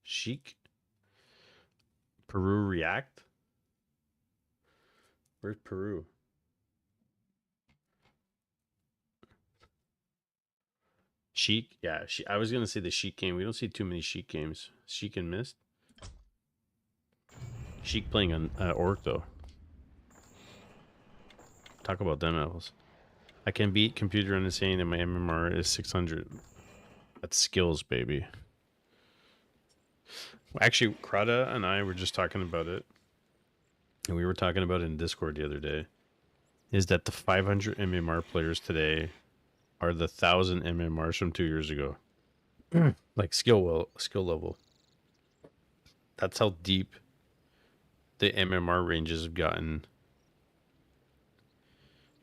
Sheik. Peru React. Where's Peru? Sheik, yeah. I was gonna say the Sheik game. We don't see too many Sheik games. Sheik and Mist. Sheik playing on Orc though. Talk about them apples. I can beat computer insane and my MMR is 600. That's skills, baby. Actually, Krada and I were just talking about it. And we were talking about it in Discord the other day. Is that the 500 MMR players today are the 1,000 MMRs from 2 years ago. Like skill level. That's how deep the MMR ranges have gotten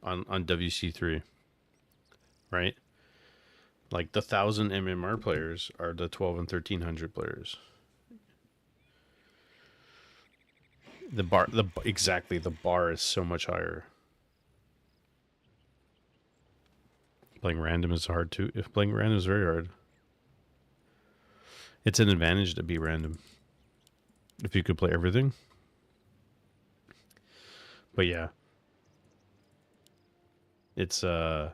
on WC3, right? Like the 1,000 MMR players are the 12 and 1,300 players. Exactly, the bar is so much higher. Playing random is hard too. If playing random is very hard, it's an advantage to be random. If you could play everything. But yeah. It's I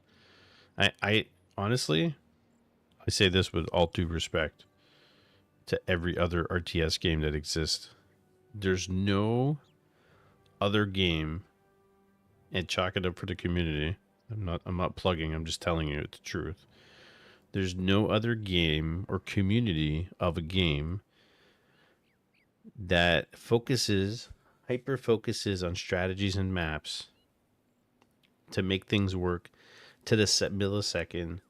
honestly, I say this with all due respect to every other RTS game that exists. There's no other game, and chalk it up for the community. I'm not plugging, I'm just telling you the truth. There's no other game or community of a game that hyper focuses on strategies and maps to make things work to the millisecond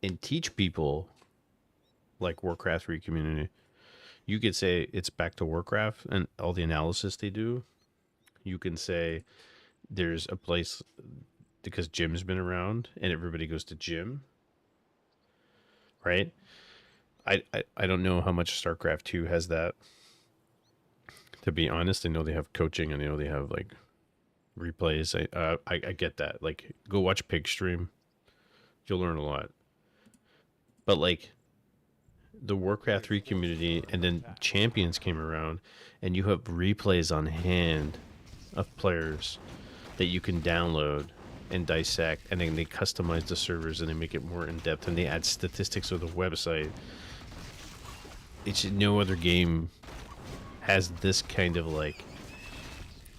and teach people like Warcraft 3 community. You could say it's back to Warcraft and all the analysis they do. You can say there's a place because Gym's been around and everybody goes to Gym, right? I don't know how much StarCraft 2 has that. To be honest, I know they have coaching and I know they have like replays. I get that. Like, go watch Pig stream. You'll learn a lot. But like the Warcraft 3 community and then Champions came around and you have replays on hand of players that you can download and dissect, and then they customize the servers and they make it more in depth and they add statistics of the website. It's no other game has this kind of like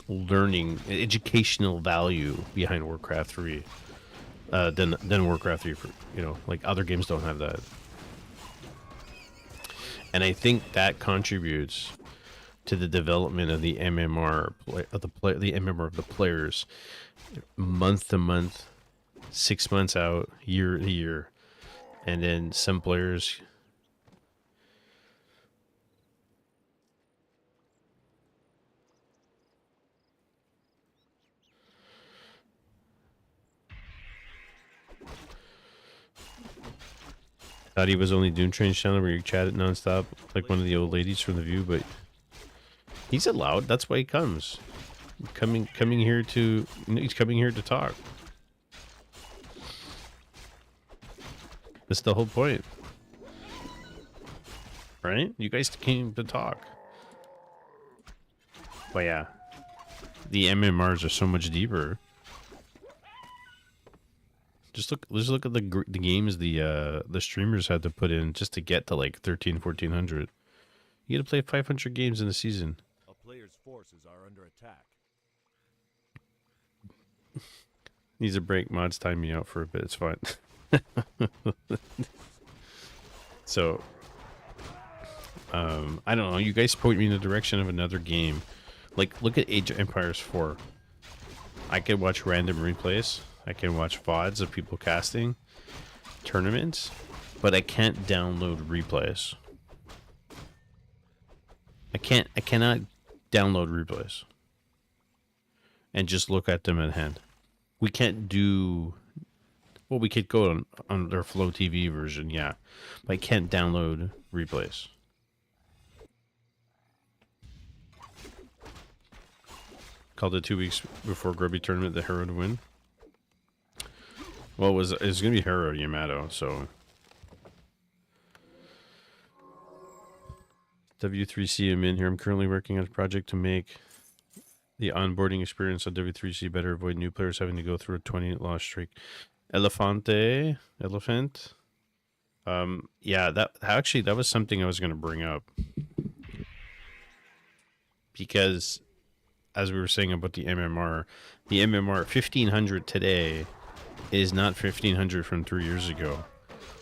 learning, educational value behind Warcraft 3 than Warcraft 3. For, like other games don't have that, and I think that contributes to the development of the MMR the MMR of the players, month to month, 6 months out, year to year, and then some players. Thought he was only Doom Train channel where you chat it nonstop like one of the old ladies from The View, but he's allowed. That's why he comes. Coming here to he's coming here to talk. That's the whole point, right? You guys came to talk. But yeah, the MMRs are so much deeper. Let's look at the games the streamers had to put in just to get to like 1,1400. You got to play 500 games in a season. A player's forces are under attack. Needs a break. Mods time me out for a bit. It's fine. So, I don't know. You guys point me in the direction of another game. Like, look at Age of Empires 4. I could watch random replays. I can watch VODs of people casting tournaments, but I can't download replays. I cannot download replays and just look at them at hand. We can't do. Well, we could go on their Flow TV version, yeah, but I can't download replays. Called it 2 weeks before Grubby tournament the Hero to win. Well, it was gonna be Hero Yamato, so W3C, I'm in here. I'm currently working on a project to make the onboarding experience on W3C better, avoid new players having to go through a 20 loss streak. Elephant. Yeah, that was something I was going to bring up, because as we were saying about the MMR 1500 today is not 1500 from 3 years ago.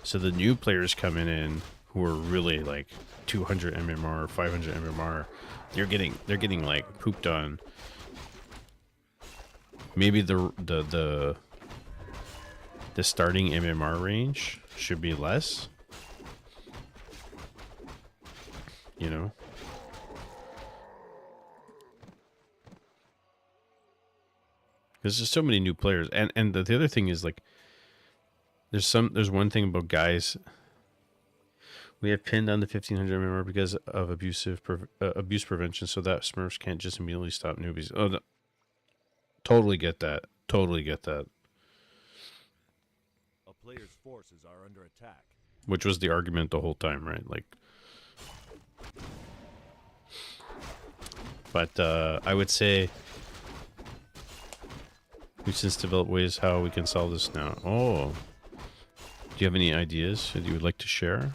So the new players coming in who are really like 200 MMR, 500 MMR, they're getting like pooped on. Maybe the starting MMR range should be less. You know? There's just so many new players. And the other thing is, like, there's one thing about guys. We have pinned on the 1500 MMR because of abuse prevention, so that Smurfs can't just immediately stop newbies. Oh, no. Totally get that. Totally get that. A player's forces are under attack. Which was the argument the whole time, right? Like, but I would say we've since developed ways how we can solve this now. Oh, do you have any ideas that you would like to share?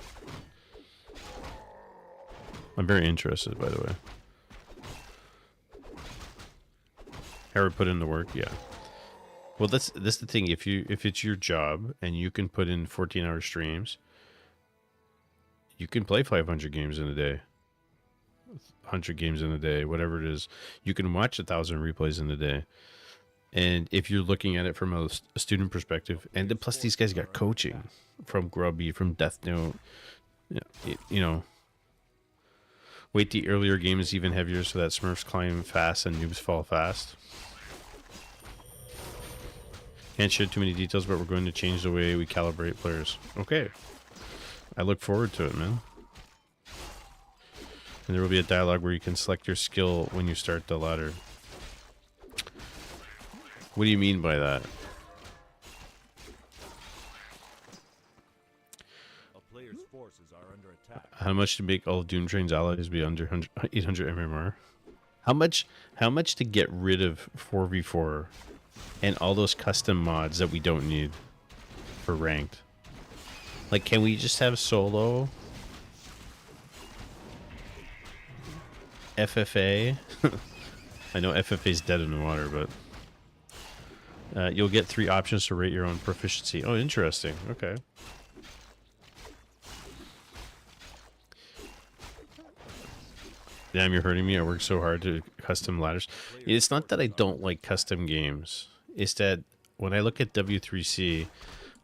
I'm very interested, by the way. Harry put in the work, yeah. Well, that's the thing. If it's your job and you can put in 14-hour streams, you can play 500 games in a day, 100 games in a day, whatever it is. You can watch 1,000 replays in a day. And if you're looking at it from a student perspective, and plus these guys got coaching from Grubby, from Death Note, you know. Wait, the earlier game is even heavier so that Smurfs climb fast and noobs fall fast. Can't share too many details, but we're going to change the way we calibrate players. Okay. I look forward to it, man. And there will be a dialogue where you can select your skill when you start the ladder. What do you mean by that? A player's forces are under attack. How much to make all of Doom Train's allies be under 800 MMR? How much to get rid of 4v4 and all those custom mods that we don't need for ranked? Like, can we just have solo? FFA? I know FFA's dead in the water, but you'll get 3 options to rate your own proficiency. Oh, interesting. Okay. Damn, you're hurting me. I work so hard to custom ladders. It's not that I don't like custom games. It's that when I look at W3C,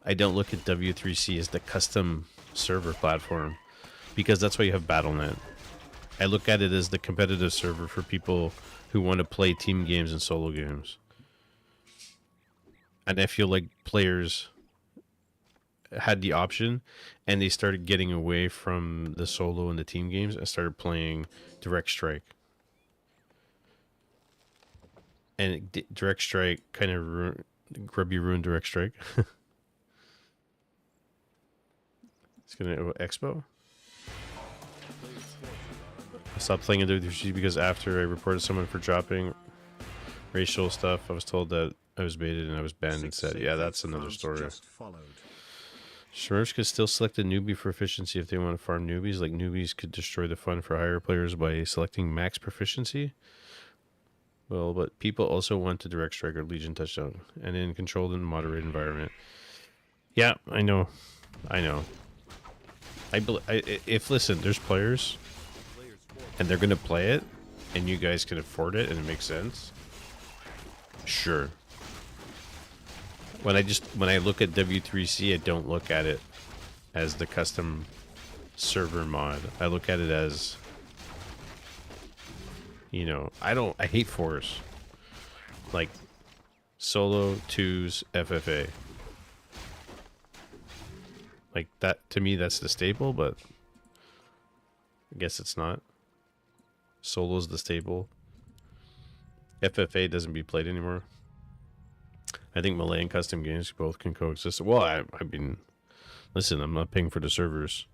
I don't look at W3C as the custom server platform, because that's why you have BattleNet. I look at it as the competitive server for people who want to play team games and solo games. And I feel like players had the option and they started getting away from the solo and the team games and started playing Direct Strike. And Direct Strike kind of Grubby ruined Direct Strike. It's gonna Expo. I stopped playing in WWC because after I reported someone for dropping racial stuff, I was told that I was baited and I was banned and said, yeah, that's another story. Smurfs could still select a newbie for efficiency if they want to farm newbies. Like, newbies could destroy the fun for higher players by selecting max proficiency. Well, but people also want to Direct Strike or Legion touchdown and in controlled and moderate environment. Yeah, I know. If listen, there's players and they're gonna play it, and you guys can afford it, and it makes sense. Sure. When I look at W3C, I don't look at it as the custom server mod. I look at it as You know, I hate fours. Like solo, twos, FFA. Like that, to me, that's the staple, but I guess it's not. Solo's the staple. FFA doesn't be played anymore. I think Melee and custom games both can coexist. Well, I mean, listen, I'm not paying for the servers.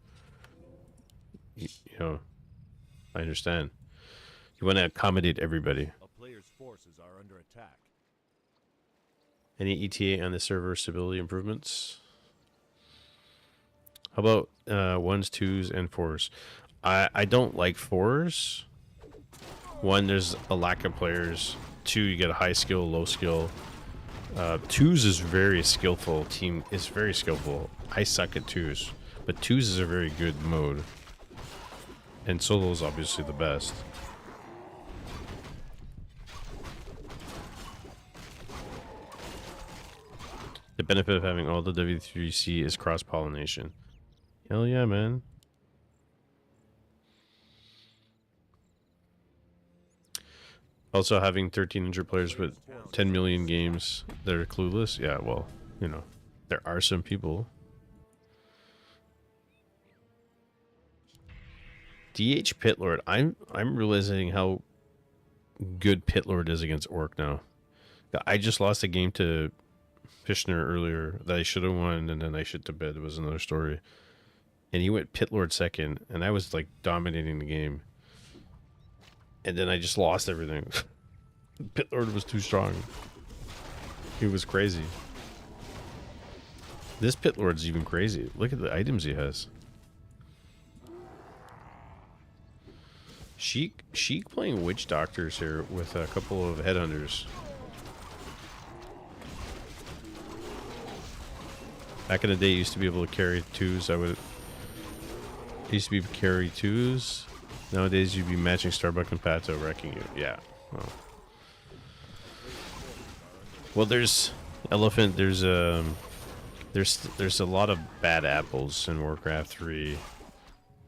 You know, I understand. You want to accommodate everybody. A player's forces are under attack. Any ETA on the server stability improvements? How about ones, twos, and fours? I don't like fours. One, there's a lack of players. Two, you get a high skill, low skill. Twos is very skillful. Team is very skillful. I suck at twos, but twos is a very good mode. And solo is obviously the best. The benefit of having all the W3C is cross-pollination. Hell yeah, man. Also, having 1,300 players with 10 million games that are clueless. Yeah, well, you know, there are some people. DH Pitlord. I'm realizing how good Pitlord is against Orc now. I just lost a game to Fishner earlier that I should have won, and then I shit to bed. It was another story. And he went Pitlord second, and I was like dominating the game. And then I just lost everything. Pitlord was too strong. He was crazy. This Pitlord's even crazy. Look at the items he has. Sheik playing witch doctors here with a couple of headhunters. Back in the day, you used to be able to carry twos. Used to be carry twos. Nowadays, you'd be matching Starbuck and Pato, wrecking you. Yeah. Well, there's elephant. There's a lot of bad apples in Warcraft 3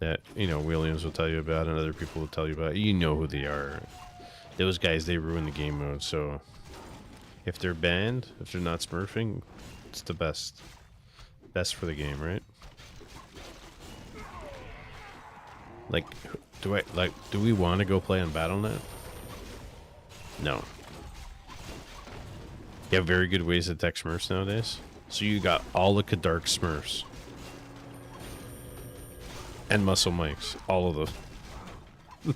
that, you know, Williams will tell you about and other people will tell you about. You know who they are. Those guys, they ruin the game mode. So if they're banned, if they're not smurfing, it's the best. Best for the game, right? Like, do we want to go play on BattleNet? No. You have very good ways to deck Smurfs nowadays. So you got all the Kadark Smurfs. And Muscle Mikes. All of them.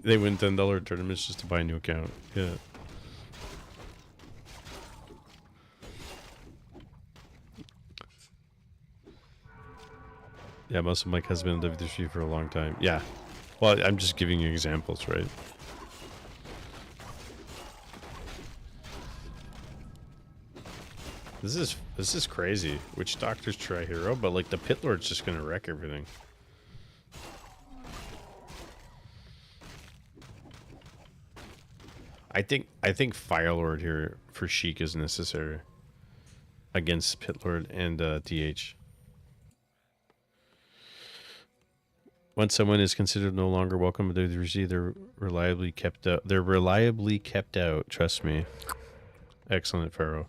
They win $10 tournaments just to buy a new account. Yeah. Yeah, Muscle Mike has been in W3 for a long time. Yeah. Well, I'm just giving you examples, right? This is crazy. Witch Doctor's try hero, but like the Pit Lord's just gonna wreck everything. I think Fire Lord here for Sheik is necessary against Pit Lord and DH. Once someone is considered no longer welcome to W3C, they're reliably kept out. They're reliably kept out. Trust me. Excellent, Pharaoh.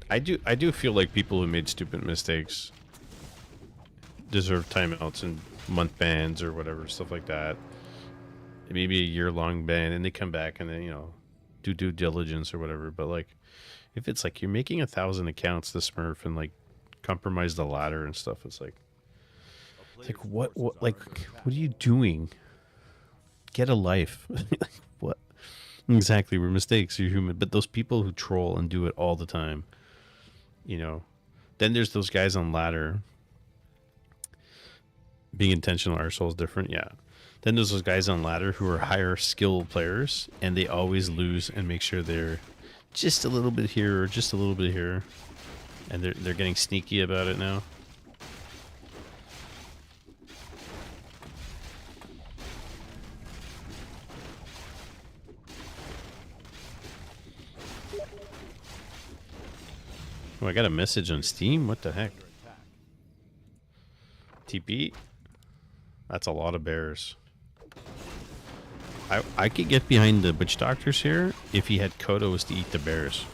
I do feel like people who made stupid mistakes deserve timeouts and month bans or whatever, stuff like that. Maybe a year-long ban, and they come back and then, you know, do due diligence or whatever. But like, if it's like you're making 1,000 accounts to Smurf and like compromise the ladder and stuff, it's like what like what are you doing? Get a life. What? Exactly, we're mistakes. You're human, but those people who troll and do it all the time, you know. Then there's those guys on ladder. Being intentional arsehole is different, yeah. Then there's those guys on ladder who are higher skill players, and they always lose and make sure they're just a little bit here or just a little bit here, and they're getting sneaky about it now. Oh, I got a message on Steam. What the heck? Under attack. TP. That's a lot of bears. I could get behind the witch doctors here if he had Kodos to eat the bears.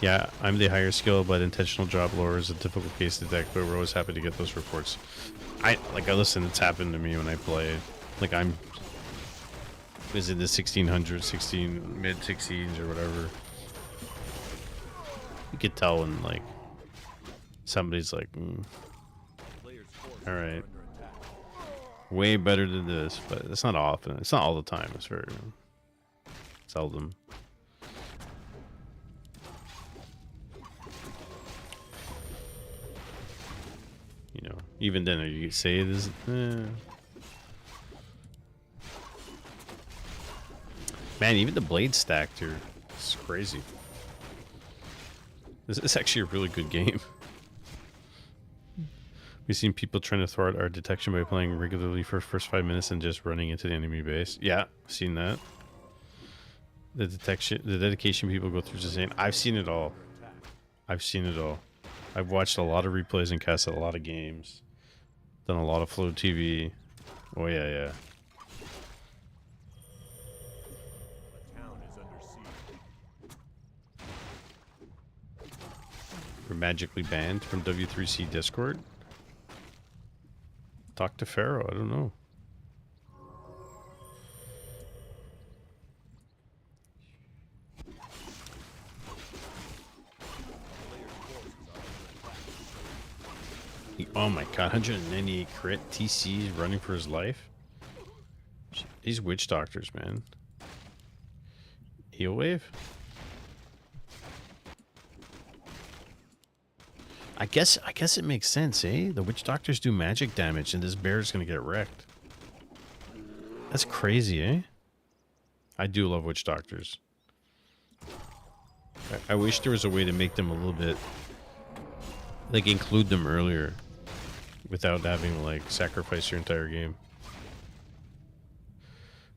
Yeah, I'm the higher skill, but intentional job lore is a difficult case to detect, but we're always happy to get those reports. I listen, it's happened to me when I play. Like I'm was in the 1600s, mid 16s or whatever. You could tell when like somebody's like, Player's forces all are right, under attack. way better than this, but it's not often. It's not all the time. It's very seldom. You know, even then, you say it is. Man, even the blade stacked here. It's crazy. This is actually a really good game. We've seen people trying to thwart our detection by playing regularly for the first 5 minutes and just running into the enemy base. Yeah, seen that. The dedication people go through is insane. I've seen it all. I've seen it all. I've watched a lot of replays and casted a lot of games. Done a lot of Flow TV. Oh yeah, yeah. The town is under siege. We're magically banned from W3C Discord. Talk to Pharaoh. I don't know. Oh my god, 198 crit TC is running for his life. These witch doctors, man. Heal wave? I guess it makes sense, eh? The witch doctors do magic damage and this bear is gonna get wrecked. That's crazy, eh? I do love witch doctors. I wish there was a way to make them a little bit like include them earlier without having like sacrifice your entire game.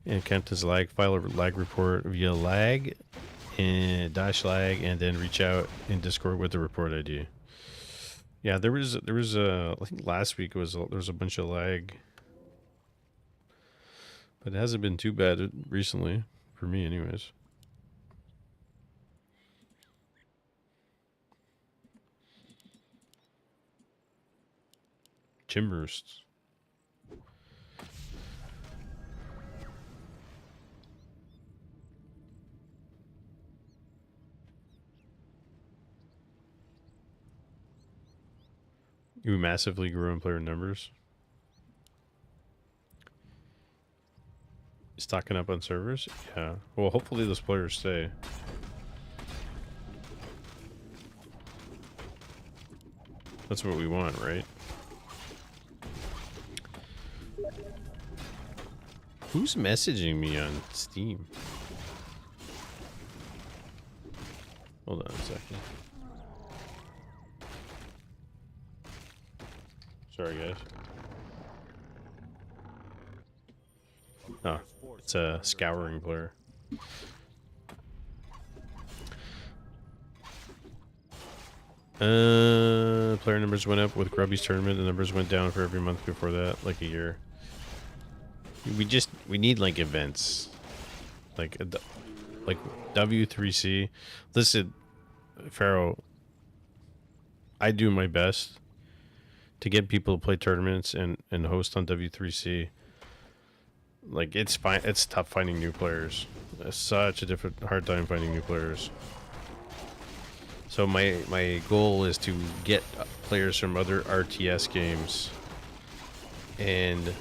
And count as lag, file a lag report via lag and dash lag, and then reach out in Discord with the report ID. Yeah, there was a I think last week there was a bunch of lag, but it hasn't been too bad recently for me, anyways. Chimroosts. You massively grew in player numbers. Stocking up on servers? Yeah. Well, hopefully those players stay. That's what we want, right? Who's messaging me on Steam? Hold on a second. Sorry, guys. Oh, it's a scouring player. Player numbers went up with Grubby's tournament. The numbers went down for every month before that, like a year. We need like events, like W3C. Listen, Pharaoh, I do my best to get people to play tournaments and host on W3C. Like it's fine. It's tough finding new players. It's such a hard time finding new players. So my goal is to get players from other RTS games and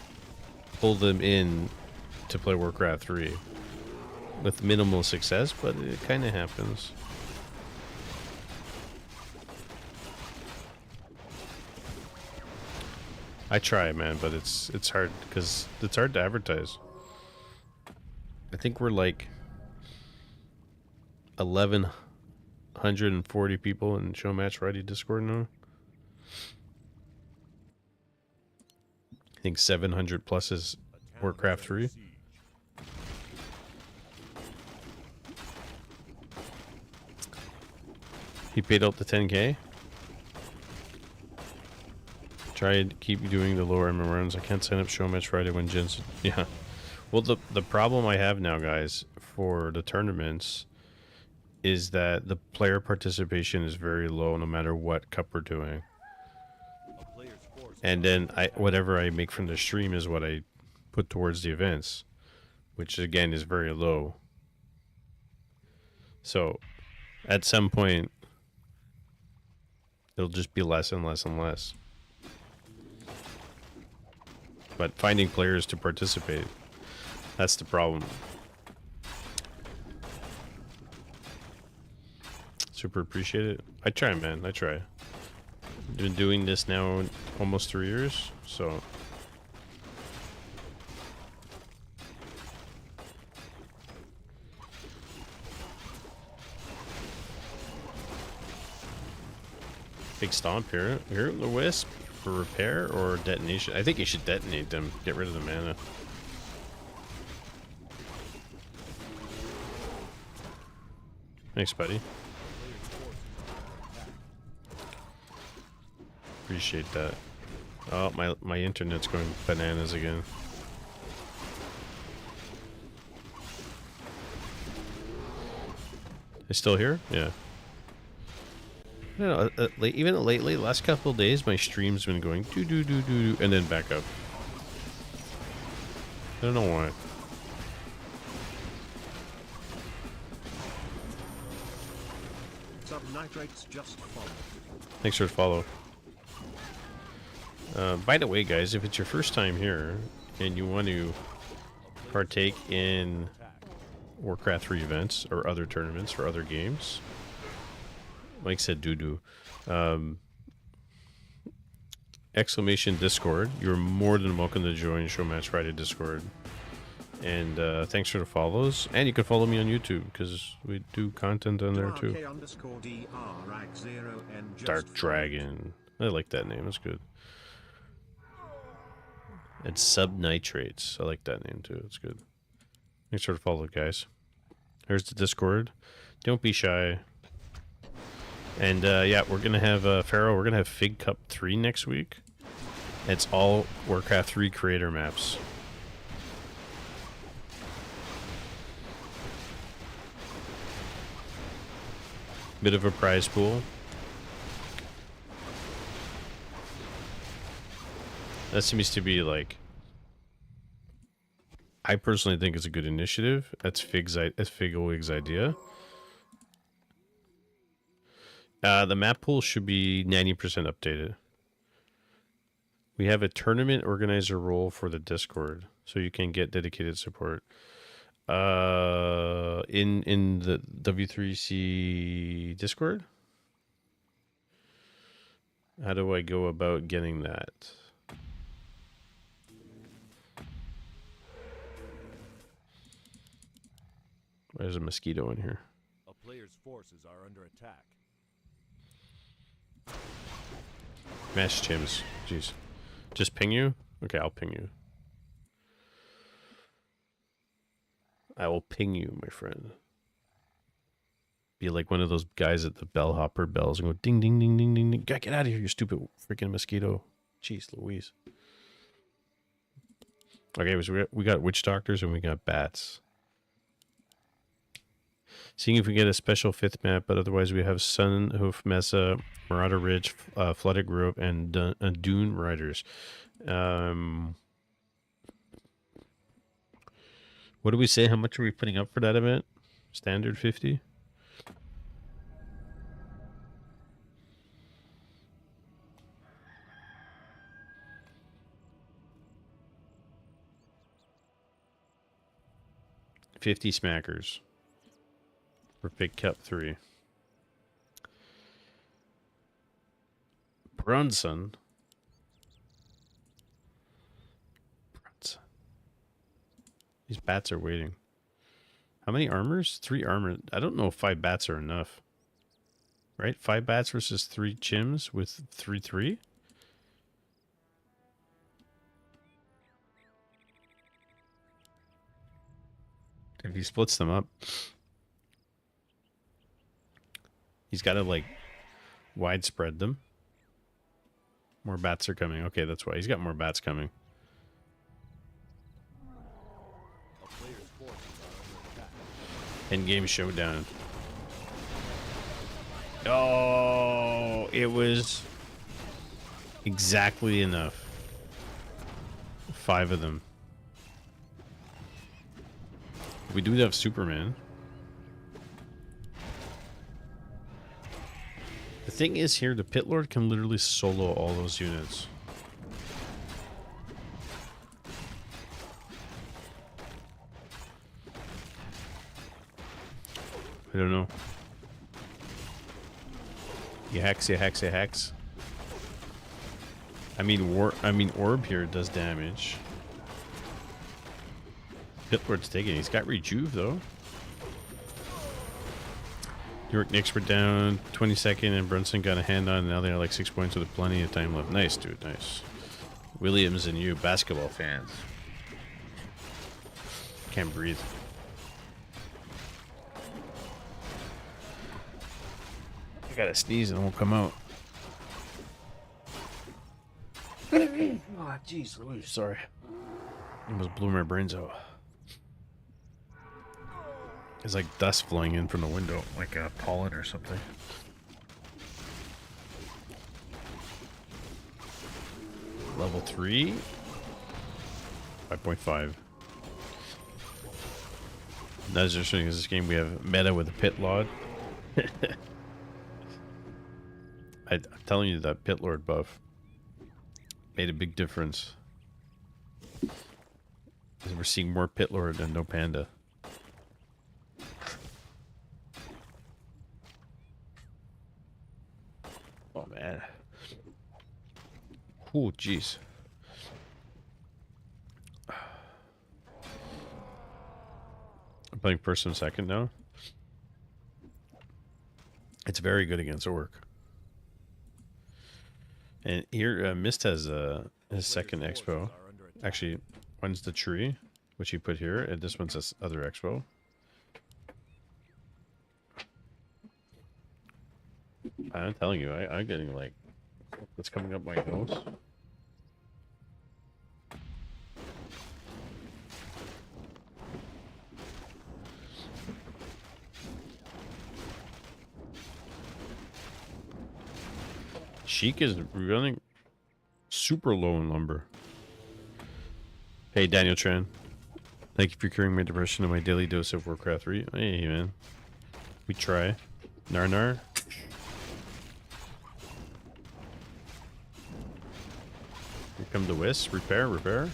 pull them in to play Warcraft 3 with minimal success, but it kind of happens. I try, man, but it's hard because it's hard to advertise. I think we're like 1,140 people in Show Match Ready Discord now. I think 700 plus is Warcraft 3. He paid out the 10K. Try and keep doing the lower MM runs. I can't sign up show match Friday when Jen's. Yeah. Well, the problem I have now, guys, for the tournaments is that the player participation is very low no matter what cup we're doing. A player's forces And are then whatever I make from the stream is what I put towards the events, which again is very low. So at some point it'll just be less and less and less. But finding players to participate, that's the problem. Super appreciate it. I try, man. I try. Been doing this now almost 3 years, so big stomp here. Here the wisp for repair or detonation. I think you should detonate them. Get rid of the mana. Thanks, buddy. Appreciate that. Oh, my internet's going bananas again. Is still here? Yeah. I don't know. Even lately, last couple of days, my stream's been going do do do do do and then back up. I don't know why. Subnitrates just follow. Thanks for the follow. By the way, guys, if it's your first time here and you want to partake in Warcraft 3 events or other tournaments for other games, Mike said doo-doo. Exclamation Discord. You're more than welcome to join Showmatch Friday Discord. And thanks for the follows. And you can follow me on YouTube because we do content on there too. Dark Dragon. I like that name. It's good. And Subnitrates. I like that name too. It's good. Thanks for the follow, guys. Here's the Discord. Don't be shy. And yeah, we're gonna have Pharaoh. We're gonna have Fig Cup 3 next week. It's all Warcraft 3 creator maps. Bit of a prize pool. That seems to be like. I personally think it's a good initiative. That's Fig Wig's idea. The map pool should be 90% updated. We have a tournament organizer role for the Discord, so you can get dedicated support. In the W3C Discord? How do I go about getting that? There's a mosquito in here. A player's forces are under attack. Mash Chims. Jeez. Just ping you? Okay, I'll ping you. I will ping you, my friend. Be like one of those guys at the bellhopper bells and go ding, ding, ding, ding, ding, ding. Get out of here, you stupid freaking mosquito. Jeez Louise. Okay, so we got witch doctors and we got bats. Seeing if we get a special 5th map, but otherwise we have Sunhoof Mesa, Marauder Ridge, Flooded Grove, and Dune Riders. What do we say? How much are we putting up for that event? Standard 50? $50 smackers. For Big Cup 3. Brunson. These bats are waiting. How many armors? 3 armor. I don't know if 5 bats are enough. Right? 5 bats versus 3 chims with 3/3? If he splits them up. He's got to, like, widespread them. More bats are coming. Okay, that's why. He's got more bats coming. A player's forces are under attack. Endgame showdown. Oh, it was exactly enough. 5 of them. We do have Superman. The thing is here, the Pit Lord can literally solo all those units. I don't know. You hex, you hex, you hex. I mean, Orb here does damage. Pit Lord's taking it. He's got Rejuve, though. York Knicks were down 22nd, and Brunson got a hand on. Now they're like 6 points with plenty of time left. Nice, dude. Nice. Williams and you, basketball fans. Can't breathe. I gotta sneeze and it won't come out. Oh, jeez Louise. Sorry. Almost blew my brains out. It's like dust flowing in from the window, like pollen or something. Level 3? 5.5. That's interesting because this game we have meta with a Pit Lord. I'm telling you that Pit Lord buff made a big difference. We're seeing more Pit Lord and no Panda. Oh man. Oh jeez. I'm playing first and second now. It's very good against Orc. And here, Mist has his second expo. Actually, one's the tree, which he put here, and this one's this other expo. I'm telling you, I'm getting like, what's coming up my nose? Sheik is running super low in lumber. Hey, Daniel Tran. Thank you for curing my depression and my daily dose of Warcraft 3. Hey, man. We try. Nar. Here come the Wisp. Repair.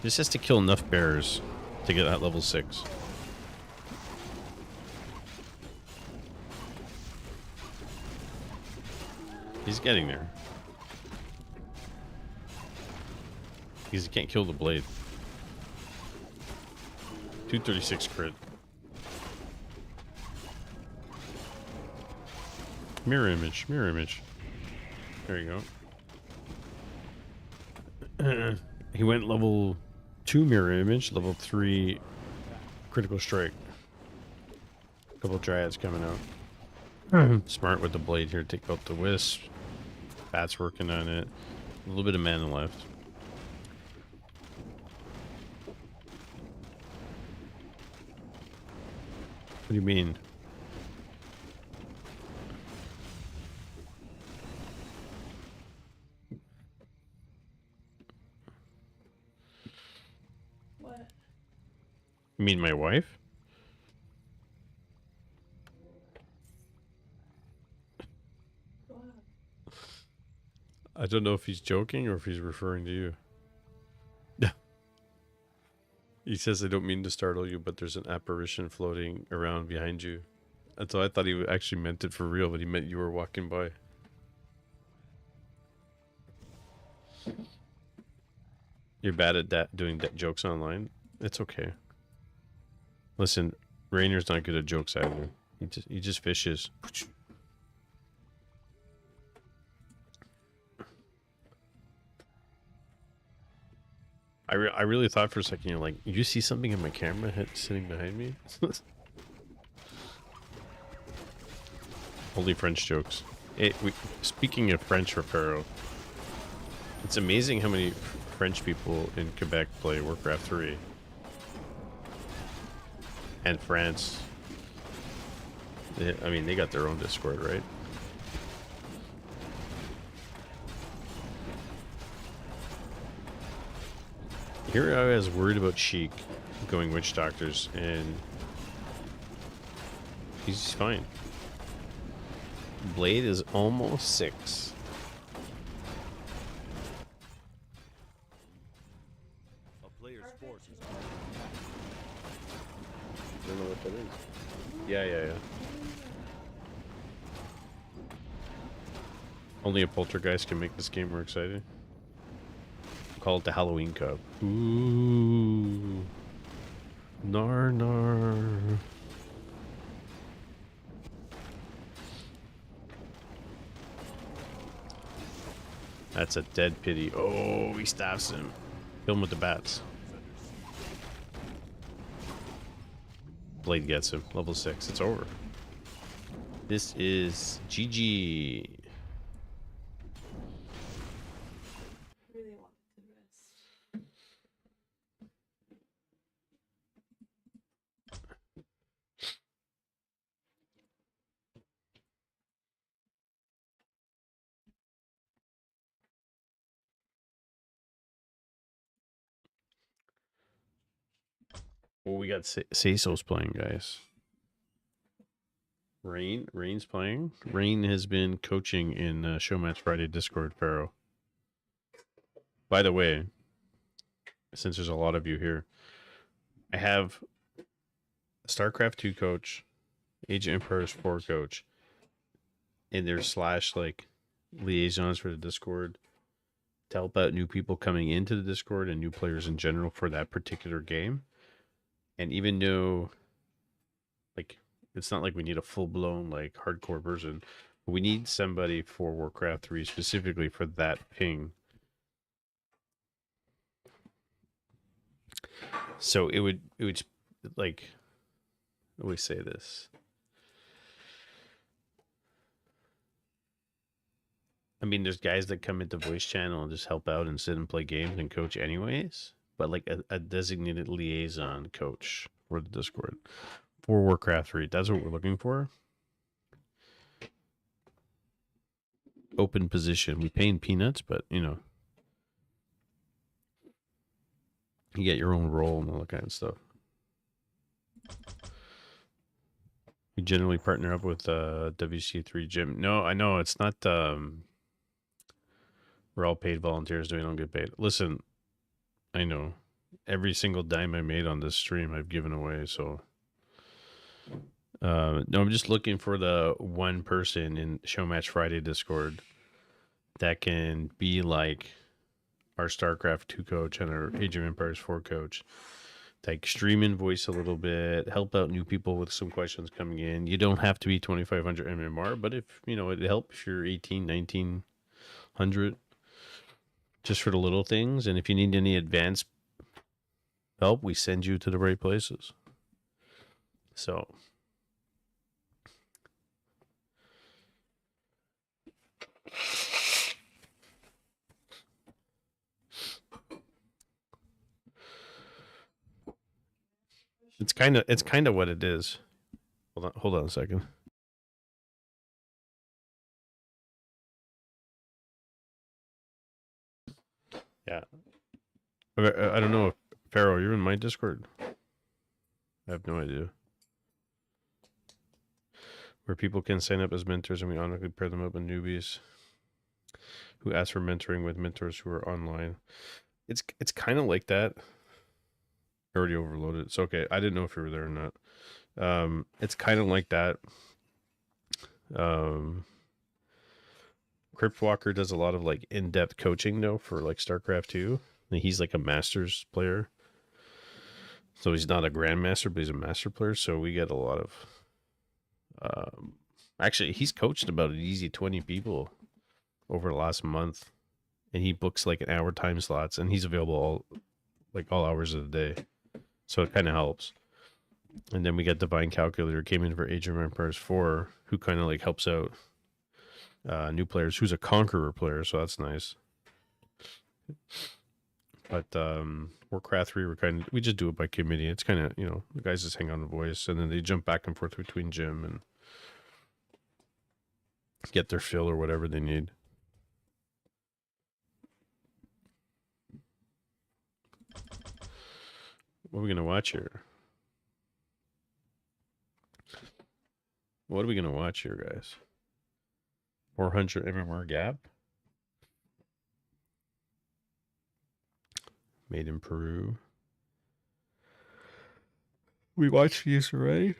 This has to kill enough bears to get at level 6. He's getting there. Because he can't kill the blade. 236 crit. Mirror image. There you go. He went level 2 mirror image, level 3 critical strike. A couple dryads coming out. Smart with the blade here. Take out the wisp. Bat's working on it. A little bit of mana left. What do you mean? What? You mean my wife? What? I don't know if he's joking or if he's referring to you. He says, I don't mean to startle you, but there's an apparition floating around behind you. And so I thought he actually meant it for real, but he meant you were walking by. You're bad at that, doing jokes online? It's okay. Listen, Rainer's not good at jokes either. He just fishes. I really thought for a second, you're like, you see something in my camera head sitting behind me? Only French jokes. Speaking of French for Pharaoh, it's amazing how many French people in Quebec play Warcraft 3. And France. I mean, they got their own Discord, right? Here I was worried about Sheik going witch doctors, and he's fine. Blade is almost 6. A player's forces are I don't know what that is. Yeah. Only a poltergeist can make this game more exciting. Call it the Halloween Cup. Ooh. Nar. That's a dead pity. Oh, he staffs him. Kill him with the bats. Blade gets him. Level 6. It's over. This is GG. Really wanted to rest. Well, we got Seiso's playing, guys. Rain's playing. Rain has been coaching in Showmatch Friday Discord, Pharaoh. By the way, since there's a lot of you here, I have a StarCraft 2 coach, Age of Empires 4 coach, and there's / like liaisons for the Discord to help out new people coming into the Discord and new players in general for that particular game. And even though, like, it's not like we need a full-blown, like, hardcore version, but we need somebody for Warcraft 3 specifically for that ping. So it would like, how do we say this? I mean, there's guys that come into voice channel and just help out and sit and play games and coach anyways, but like a designated liaison coach for the Discord for Warcraft 3. That's what we're looking for. Open position. We paying peanuts, but you know, you get your own role and all that kind of stuff. We generally partner up with WC3 Gym. No, I know it's not. We're all paid volunteers, so we don't get paid. Listen, I know every single dime I made on this stream I've given away. So no, I'm just looking for the one person in Showmatch Friday Discord that can be like our StarCraft 2 coach and our Age of Empires 4 coach. Like stream in voice a little bit, help out new people with some questions coming in. You don't have to be 2,500 MMR, but if you know, it helps if you're 18, 1900, just for the little things. And if you need any advanced help, we send you to the right places. So it's kind of what it is. Hold on a second. Yeah. I don't know if Pharaoh, you're in my Discord. I have no idea. Where people can sign up as mentors and we automatically pair them up with newbies who ask for mentoring with mentors who are online. It's kind of like that. I already overloaded. It's okay. I didn't know if you were there or not. It's kind of like that. Cryptwalker does a lot of like in-depth coaching though for like StarCraft 2. And he's like a masters player. So he's not a grandmaster, but he's a master player. So we get a lot of actually he's coached about an easy 20 people over the last month. And he books like an hour time slots and he's available all hours of the day. So it kind of helps. And then we got Divine Calculator came in for Age of Empires 4, who kind of like helps out new players. Who's a Conqueror player, so that's nice. But Warcraft 3, we just do it by committee. It's kind of, you know, the guys just hang on the voice, and then they jump back and forth between gym and get their fill or whatever they need. What are we gonna watch here? What are we gonna watch here, guys? 400 MMR gap. Made in Peru. We watched these already.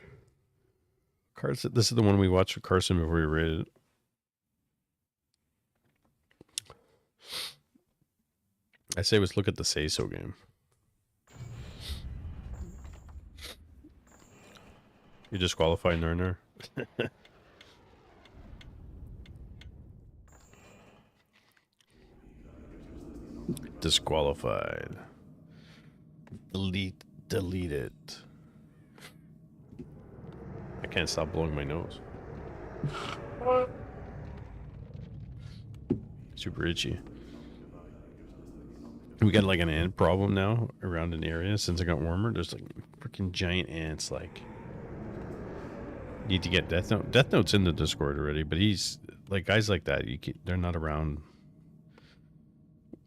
Carson, this is the one we watched with Carson before we rated. I say let's look at the Say-So game. You're disqualified, Nerner. Disqualified. Delete it. I can't stop blowing my nose. Super itchy. We got like an ant problem now around an area since it got warmer. There's like freaking giant ants. Like, need to get Death Note. Death Note's in the Discord already, but he's like guys like that. They're not around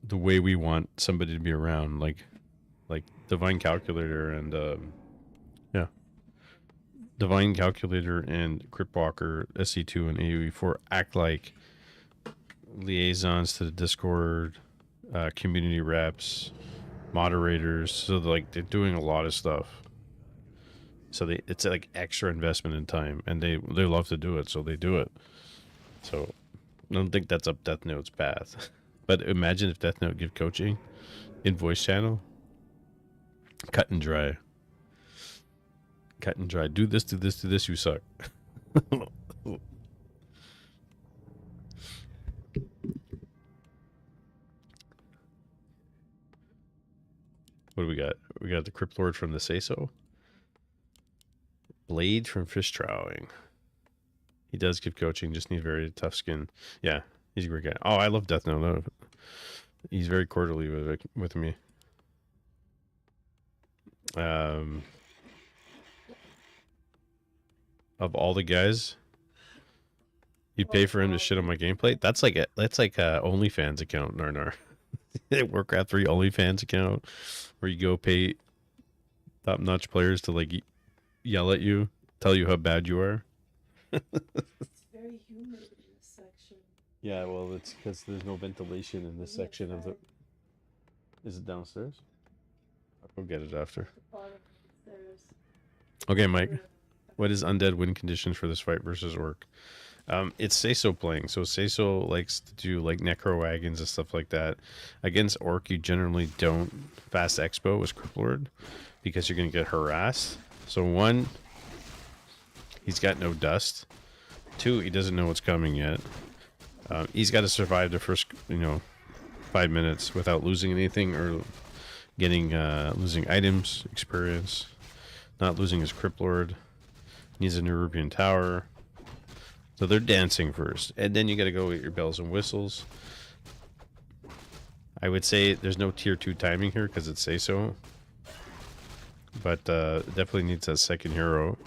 the way we want somebody to be around. Like Divine Calculator and yeah, Divine Calculator and Cryptwalker SC2 and AoE4 act like liaisons to the Discord. Community reps, moderators, so they're doing a lot of stuff. So it's like extra investment in time, and they love to do it, so they do it. So I don't think that's up Death Note's path. But imagine if Death Note give coaching in voice channel. Cut and dry. Cut and dry. Do this, do this, do this. You suck. What do we got? We got the Crypt Lord from the Say-So. Blade from Fish Trowing. He does give coaching, just needs very tough skin. Yeah, he's a great guy. Oh, I love Death Note. He's very cordially with me. Of all the guys, you'd pay for him to shit on my gameplay? That's like a OnlyFans account, Narnar. Warcraft 3 OnlyFans account where you go pay top-notch players to like yell at you, tell you how bad you are. It's very humid in this section. Yeah, well, it's because there's no ventilation in this section of the... Is it downstairs? I'll go get it after. Bottom of the stairs. Okay, Mike. What is undead win conditions for this fight versus Orc? It's Say-So playing. So Say-So likes to do like necro wagons and stuff like that. Against Orc, you generally don't fast expo with Crypt Lord because you're going to get harassed. So one, he's got no dust. Two, he doesn't know what's coming yet. He's got to survive the first, 5 minutes without losing anything or getting losing items, experience, not losing his Crypt Lord. Needs a Nerubian Tower. So they're dancing first, and then you got to go with your bells and whistles. I would say there's no tier 2 timing here because it say so, but definitely needs a second hero.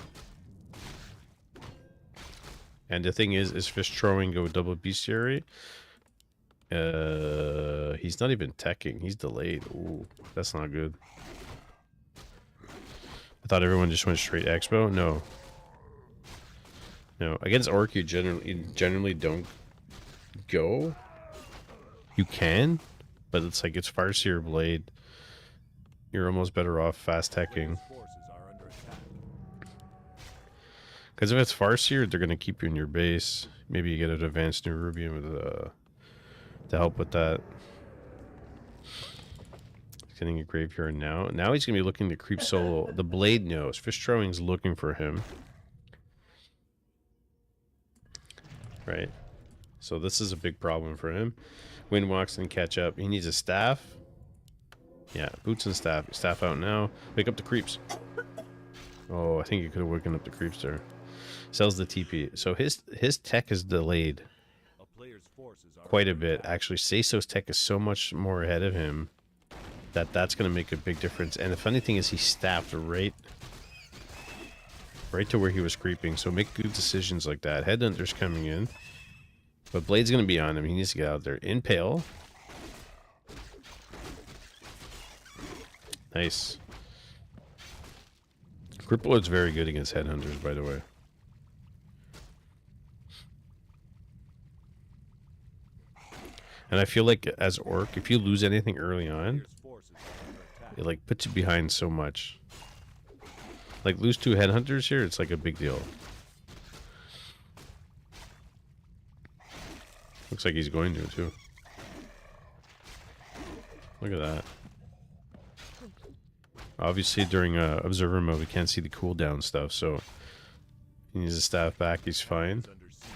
And the thing is Fish Throwing go double bestiary? He's not even teching. He's delayed. Ooh, that's not good. I thought everyone just went straight expo. No. No, against Orc, you generally don't go. You can, but it's like it's Farseer Blade. You're almost better off fast teching. Forces are under attack. Because if it's Farseer, they're gonna keep you in your base. Maybe you get an advanced Nerubian with to help with that. He's getting a graveyard now. Now he's gonna be looking to creep solo. The Blade knows. Fish Throwing's looking for him. Right, so this is a big problem for him. Windwalks and catch up. He needs a staff. Yeah, boots and staff. Staff out now. Pick up the creeps. Oh, I think he could have woken up the creeps there. Sells the TP. So his tech is delayed A player's forces are quite a under bit. attack. Actually, Seiso's tech is so much more ahead of him that's going to make a big difference. And the funny thing is he staffed right to where he was creeping. So make good decisions like that. Headhunter's coming in. But Blade's going to be on him. He needs to get out there. Impale. Nice. Crippler's very good against Headhunters, by the way. And I feel like as Orc, if you lose anything early on, Player's forces are under attack. it like puts you behind so much. Like lose 2 Headhunters here, it's like a big deal. Looks like he's going to too. Look at that. Obviously during observer mode we can't see the cooldown stuff, so he needs to staff back, he's fine. Is under siege.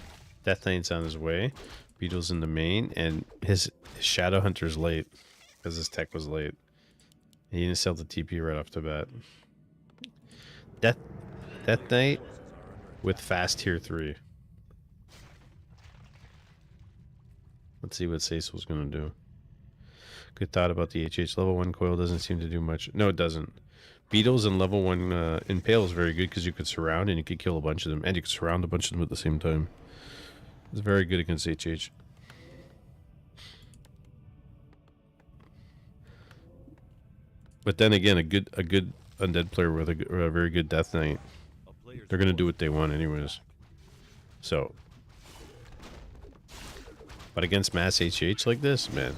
Death Knight's on his way. Beetle's in the main, and his Shadow Hunter's late because his tech was late. He didn't sell the TP right off the bat. Death Knight with fast tier 3. Let's see what Cecil's gonna do. Good thought about the HH. Level 1 coil doesn't seem to do much. No, it doesn't. Beetles and level 1 Impale is very good because you could surround and you could kill a bunch of them. And you could surround a bunch of them at the same time. It's very good against HH. But then again, a good undead player with a very good Death Knight, A player's they're gonna do forces what they want anyways. So, but against mass HH like this, man,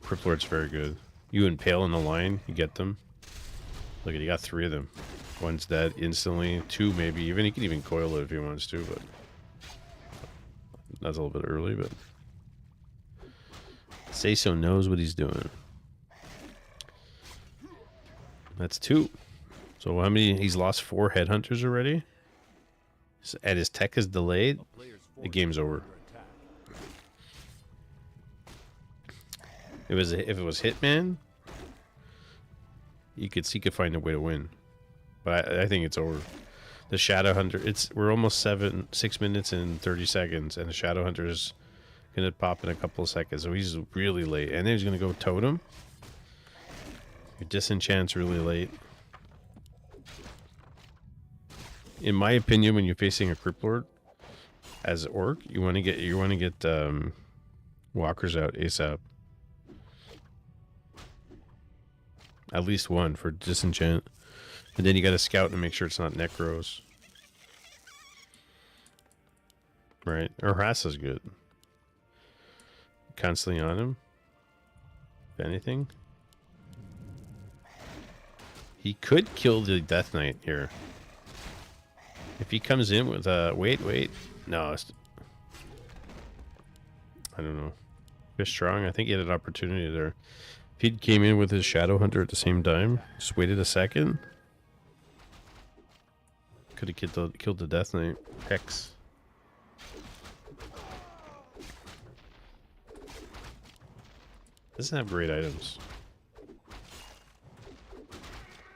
Cripplord's very good. You Impale in the line, you get them. Look at, you got 3 of them. One's dead instantly. 2 maybe. Even he can even coil it if he wants to, but that's a little bit early. But Seiso knows what he's doing. That's 2. So how many? He's lost 4 Headhunters already. And his tech is delayed. A player's The forces game's are over. under attack. If it was Hitman, he could find a way to win. But I think it's over. The Shadow Hunter, we're almost 6 minutes and 30 seconds, and the Shadow Hunter is gonna pop in a couple of seconds, so he's really late. And then he's gonna go Totem. Your Disenchant's really late. In my opinion, when you're facing a Cripplord as Orc, you want to get walkers out ASAP. At least 1 for Disenchant. And then you got to scout and make sure it's not Necros. Right? Or Harass is good. Constantly on him. If anything. He could kill the Death Knight here. If he comes in with wait. No, I don't know. Fish strong. I think he had an opportunity there. If he came in with his Shadow Hunter at the same time, just waited a second, could have killed the Death Knight. Hex. Doesn't have great items.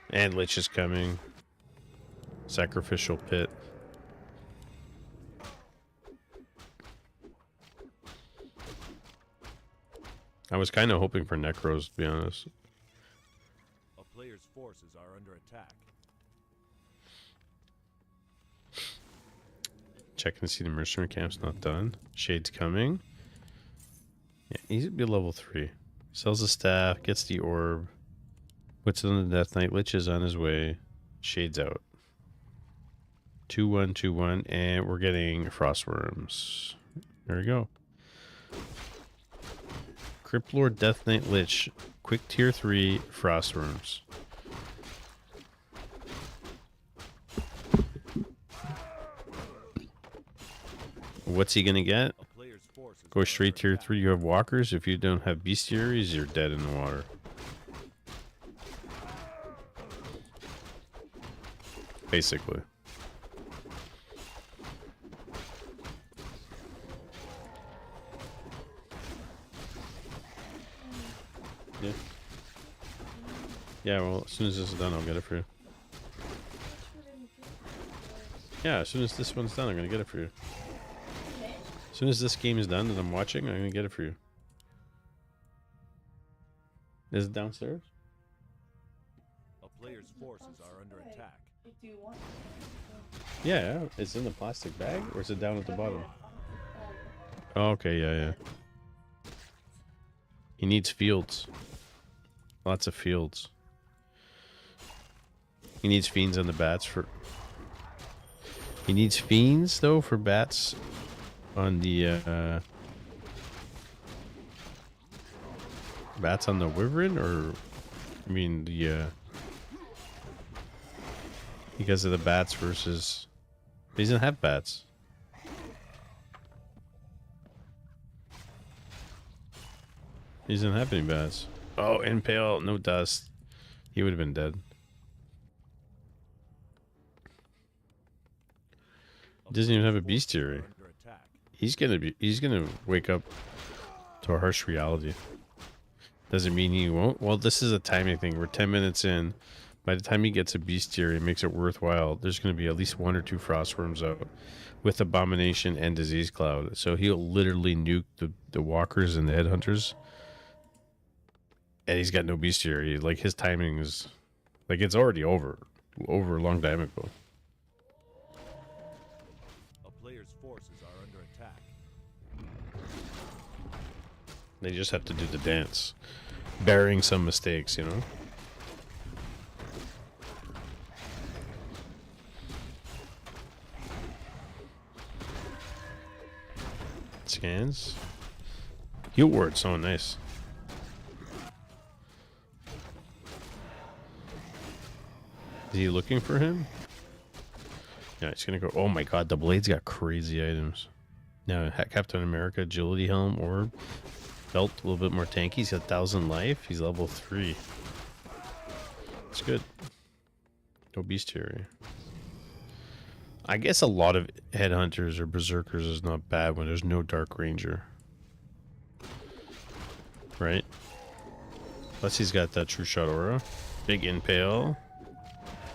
And Lich is coming. Sacrificial Pit. I was kind of hoping for Necros, to be honest. A player's forces are under attack. Checking to see the mercenary camp's not done. Shade's coming. Yeah, he's gonna be level 3. Sells the staff, gets the orb. Puts it on the Death Knight. Lich is on his way. Shade's out. 2-1, 2-1, and we're getting Frostworms. There we go. Cripplord, Death Knight, Lich. Quick tier 3, Frostworms. What's he gonna get? A player's forces Go are straight under tier attack. 3. You have walkers. If you don't have bestiaries, you're dead in the water. Basically. Yeah. Yeah, well, as soon as this is done, I'll get it for you. That's what I'm doing. Yeah, as soon as this one's done, I'm gonna get it for you. As soon as this game is done that I'm watching, I'm gonna get it for you. Is it downstairs? A player's forces are under attack. Do you want? Yeah, it's in the plastic bag, or is it down at the bottom? Oh, okay, yeah. He needs fields. Lots of fields. He needs fiends on the bats for... He needs fiends, though, for bats on the, bats on the wyvern, or... I mean, the, because of the bats versus... He doesn't have bats. He doesn't have any bats. Oh, impale, no dust. He would have been dead. He doesn't even have a bestiary. Under attack. He's gonna wake up to a harsh reality. Doesn't mean he won't. Well, this is a timing thing. We're 10 minutes in. By the time he gets a bestiary and makes it worthwhile, there's gonna be at least 1 or 2 frostworms out with abomination and disease cloud. So he'll literally nuke the walkers and the headhunters. And he's got no bestiary. Like, his timing is like, it's already over a long time ago. A player's forces are under attack. They just have to do the dance, bearing some mistakes, you know. Scans. Heal word, so nice. Is he looking for him? Yeah, he's gonna go. Oh my god, the blade's got crazy items. Now, Captain America, agility helm, orb, belt, a little bit more tanky. He's got 1,000 life. He's level 3. It's good. No bestiary. I guess a lot of headhunters or berserkers is not bad when there's no Dark Ranger. Right? Plus he's got that True Shot aura. Big impale.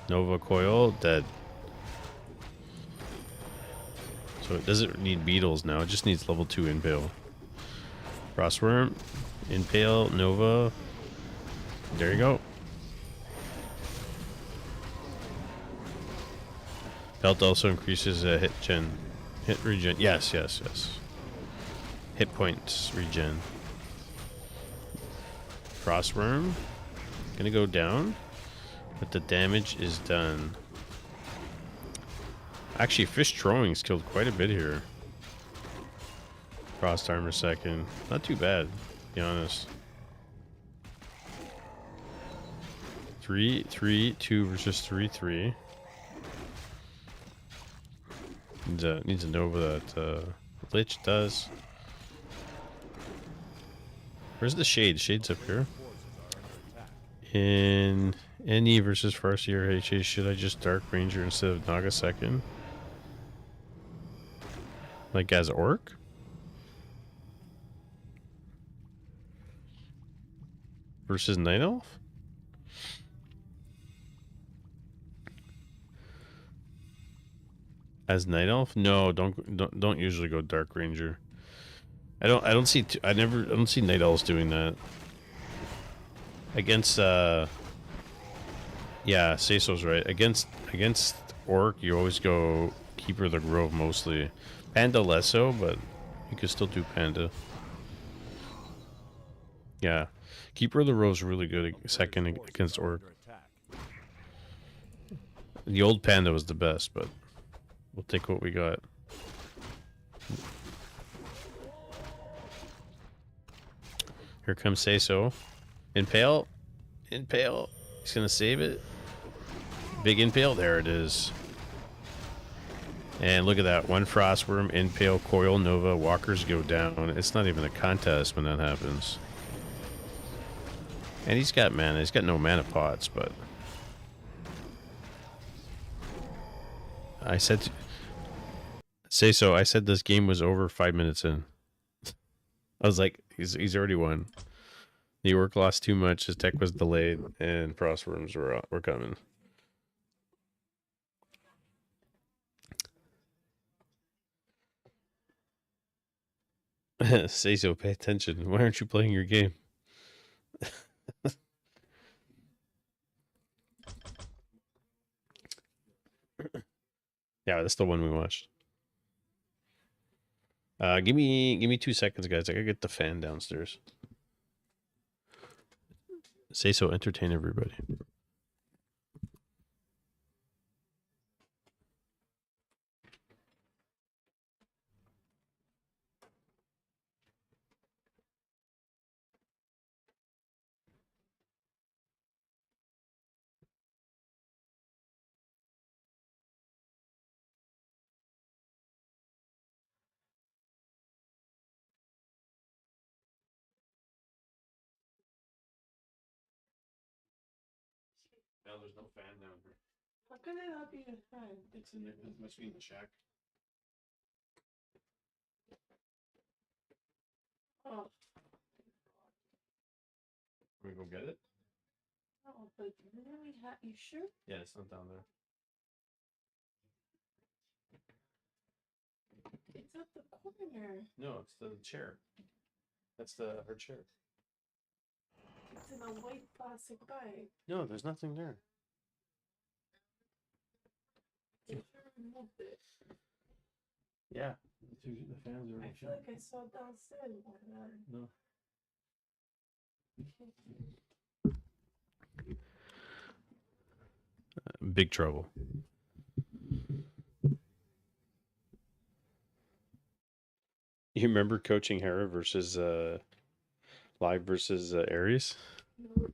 Nova coil, dead. So it doesn't need beetles now, it just needs level 2 impale. Frostworm, impale, Nova. There you go. Belt also increases hit regen. Yes. Hit points regen. Frostworm, gonna go down, but the damage is done. Actually, fish throwing's killed quite a bit here. Frost armor second, not too bad, to be honest. 3-3-2 versus 3-3. Needs a Nova that Lich does. Where's the Shade? Shade's up here. In NE versus Farseer or HA, should I just Dark Ranger instead of Naga second? Like as Orc? Versus Night Elf? As Night Elf? No, don't usually go Dark Ranger. I don't see I don't see Night Elves doing that. Against yeah, Seiso's right. Against Orc, you always go Keeper of the Grove mostly. Panda less so, but you can still do Panda. Yeah. Keeper of the Grove's really good second against Orc. The old Panda was the best, but we'll take what we got. Here comes Seiso. Impale. Impale. He's gonna save it. Big impale. There it is. And look at that. 1 Frostworm, Impale, Coil, Nova, Walkers go down. It's not even a contest when that happens. And he's got mana. He's got no mana pots, but... I said... Seiso, I said this game was over 5 minutes in. I was like, he's already won. The orc lost too much. His tech was delayed, and frostworms were coming. Say so. Pay attention. Why aren't you playing your game? Yeah, that's the one we watched. Give me 2 seconds, guys. I gotta get the fan downstairs. Say so. Entertain everybody. No, there's no fan down here. How could it not be a fan? It's in there. It must be in the shack. Oh, Can we go get it? no, but really, you sure? Yeah, it's not down there. It's at the corner. No, it's the chair. That's her chair. It's in a white plastic bag. No, there's nothing there. They sure removed it. Yeah, the fans are. I feel like I saw it downstairs one time. No. Big trouble. You remember coaching Hera versus live versus Aries? No,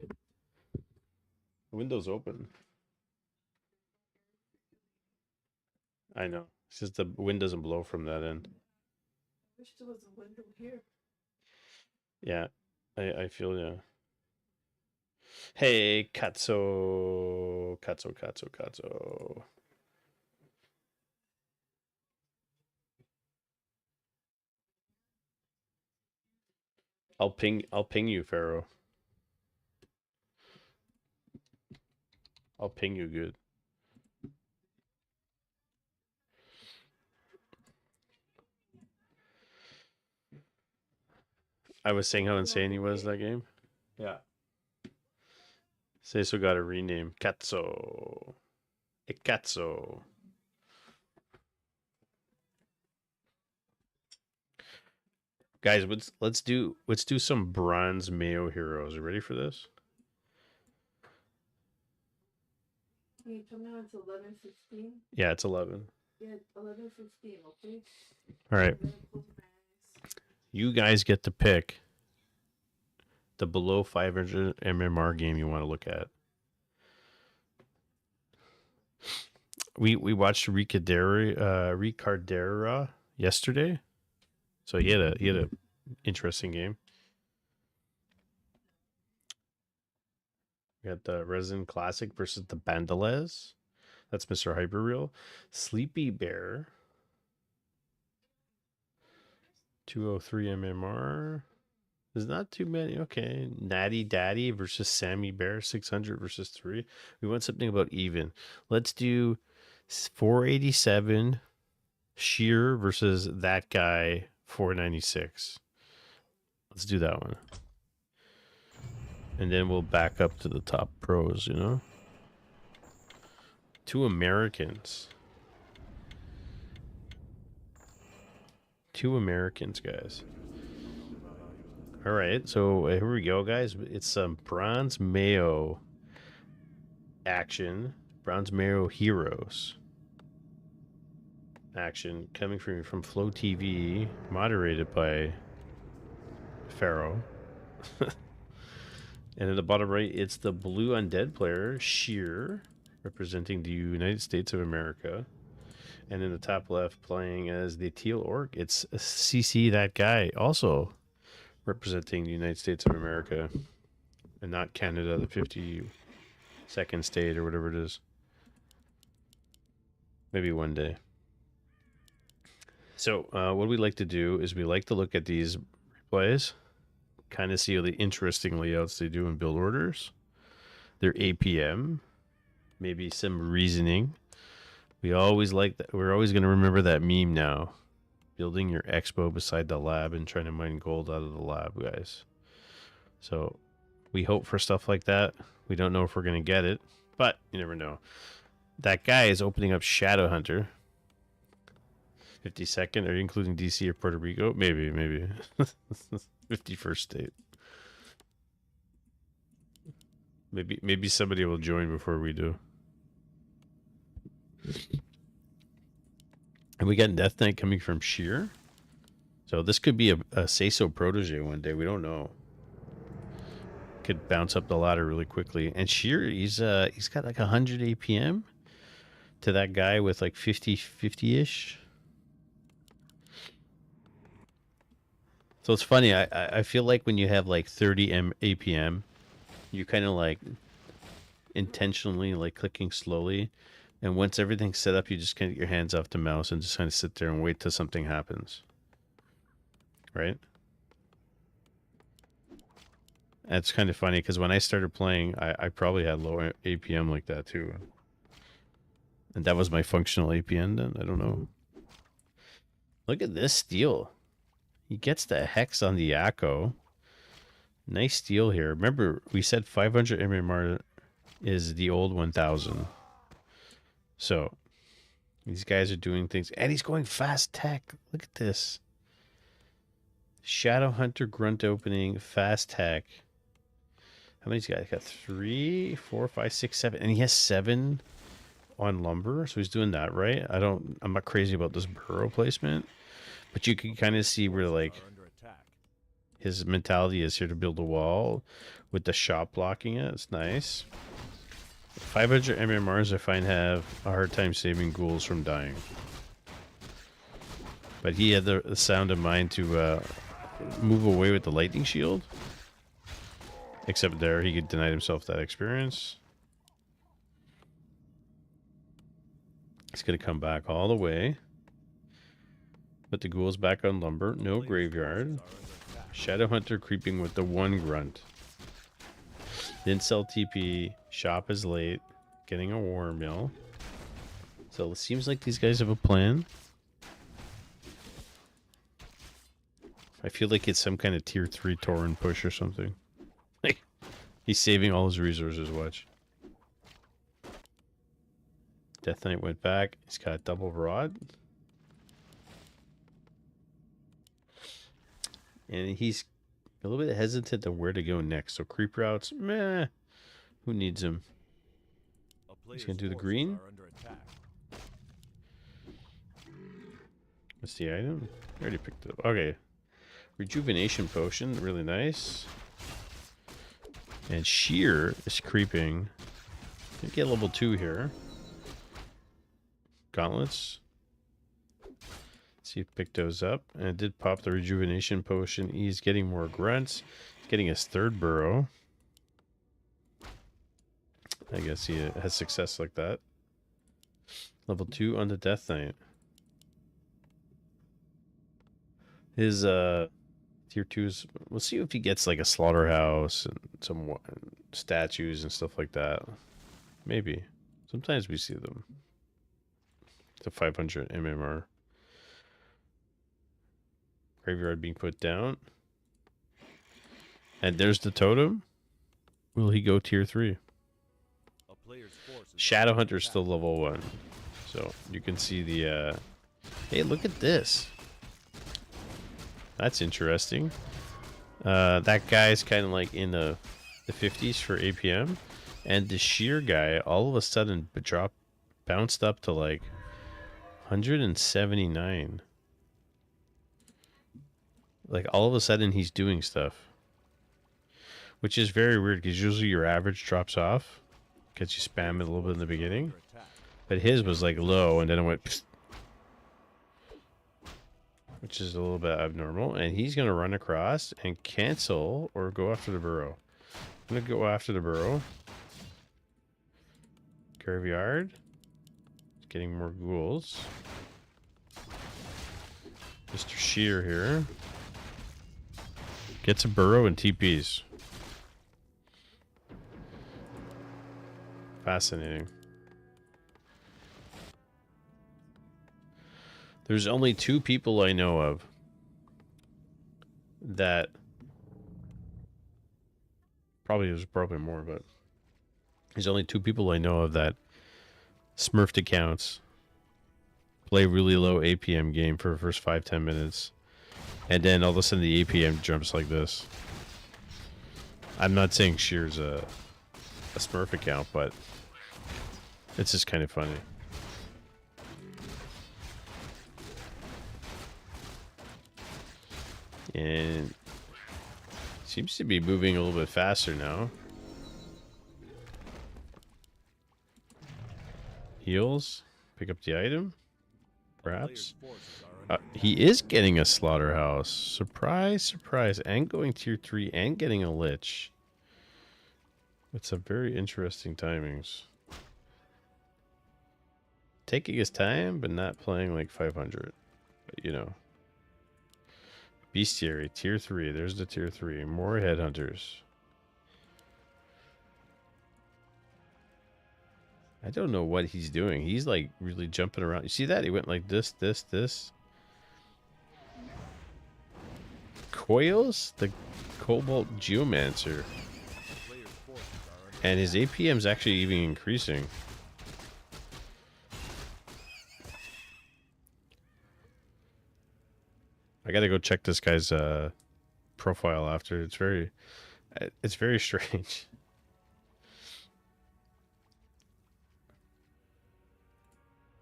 The window's open. I know. It's just the wind doesn't blow from that end. I wish there was a window here. Yeah, I feel yeah. Hey, Katso. I'll ping you, Pharaoh. I'll ping you good. I was saying how insane he was that game. Yeah. Seiso got a rename. Katso. Ikatso. Guys, let's do some bronze Mayo heroes. Are you ready for this? Can you tell me when it's 11:15? Yeah, it's 11. Yeah, 11:15. Okay. All right. I'm gonna close my eyes. You guys get to pick the below 500 MMR game you want to look at. We watched Ricardera yesterday, so he had a interesting game. We got the Resin Classic versus the Bandolez. That's Mr. Hyperreal. Sleepy Bear. 203 MMR. There's not too many. Okay. Natty Daddy versus Sammy Bear. 600 versus 3. We want something about even. Let's do 487 Sheer versus that guy 496. Let's do that one. And then we'll back up to the top pros, you know? 2 Americans. 2 Americans, guys. All right, so here we go, guys. It's some Bronze Mayo action. Bronze Mayo Heroes action coming from Flow TV, moderated by Pharaoh. And in the bottom right, it's the blue undead player, Sheer, representing the United States of America. And in the top left, playing as the teal orc, it's CC, that guy, also representing the United States of America, and not Canada, the 52nd state or whatever it is. Maybe one day. So what we like to do is we like to look at these replays, kind of see all the interesting layouts they do in build orders. Their APM, maybe some reasoning. We always like that. We're always going to remember that meme now. Building your expo beside the lab and trying to mine gold out of the lab, guys. So we hope for stuff like that. We don't know if we're going to get it, but you never know. That guy is opening up Shadow Hunter. 52nd, are you including DC or Puerto Rico? Maybe. 51st state. Maybe somebody will join before we do. And we got Death Knight coming from Sheer. So this could be a Seiso protege one day. We don't know. Could bounce up the ladder really quickly. And Sheer, he's got like 100 APM to that guy with like 50-ish. So it's funny. I feel like when you have like 30 APM, you kind of like intentionally like clicking slowly. And once everything's set up, you just kind of get your hands off the mouse and just kind of sit there and wait till something happens. Right? That's kind of funny because when I started playing, I probably had low APM like that too. And that was my functional APM then? I don't know. Look at this steal. He gets the hex on the Akko. Nice steal here. Remember, we said 500 MMR is the old 1000. So, these guys are doing things. And he's going fast tech. Look at this. Shadow Hunter grunt opening, fast tech. How many's he got? He got 3, 4, 5, 6, 7. And he has 7 on lumber. So he's doing that right. I'm not crazy about this burrow placement. But you can kind of see where like his mentality is here to build a wall with the shop blocking it. It's nice. 500 MMRs I find have a hard time saving ghouls from dying. But he had the sound of mind to move away with the lightning shield. Except there, he could deny himself that experience. He's going to come back all the way. Put the ghouls back on lumber. No graveyard. Shadow Hunter creeping with the 1 grunt. Didn't sell TP. Shop is late. Getting a war mill. So it seems like these guys have a plan. I feel like it's some kind of tier 3 Tauren push or something. Like, he's saving all his resources, watch. Death Knight went back. He's got double rod. And he's a little bit hesitant on where to go next. So creep routes, meh. Who needs him? He's going to do the green. What's the item? I already picked it up. Okay. Rejuvenation potion, really nice. And Sheer is creeping. Get level 2 here. Gauntlets. See if pick those up. And it did pop the rejuvenation potion. He's getting more grunts. He's getting his 3rd burrow. I guess he has success like that. Level 2 on the Death Knight. His tier 2s, we'll see if he gets like a slaughterhouse and some statues and stuff like that. Maybe. Sometimes we see them. It's a 500 MMR. Graveyard being put down. And there's the totem. Will he go tier 3? Shadow Hunter's still level 1. So you can see the hey, look at this. That's interesting. That guy's kind of like in the 50s for APM. And the Sheer guy all of a sudden bounced up to like 179. Like all of a sudden he's doing stuff. Which is very weird because usually your average drops off. Because you spam it a little bit in the beginning. But his was like low and then it went psst, which is a little bit abnormal. And he's going to run across and cancel or go after the burrow. I'm going to go after the burrow. Graveyard. Getting more ghouls. Mr. Sheer here. Gets a burrow and TPs. Fascinating. There's only 2 people I know of that there's probably more, but there's only 2 people I know of that smurfed accounts, play really low APM game for the first 5-10 minutes, and then all of a sudden the APM jumps like this. I'm not saying Shear's a smurf account, but it's just kind of funny. And seems to be moving a little bit faster now. Heals. Pick up the item. Perhaps. He is getting a slaughterhouse. Surprise, surprise. And going tier 3 and getting a lich. It's a very interesting timings. Taking his time, but not playing like 500. But, you know. Bestiary, tier 3. There's the tier 3. More headhunters. I don't know what he's doing. He's like really jumping around. You see that? He went like this. Coils? The Cobalt Geomancer. And his APM's actually even increasing. I gotta go check this guy's profile after. It's very strange.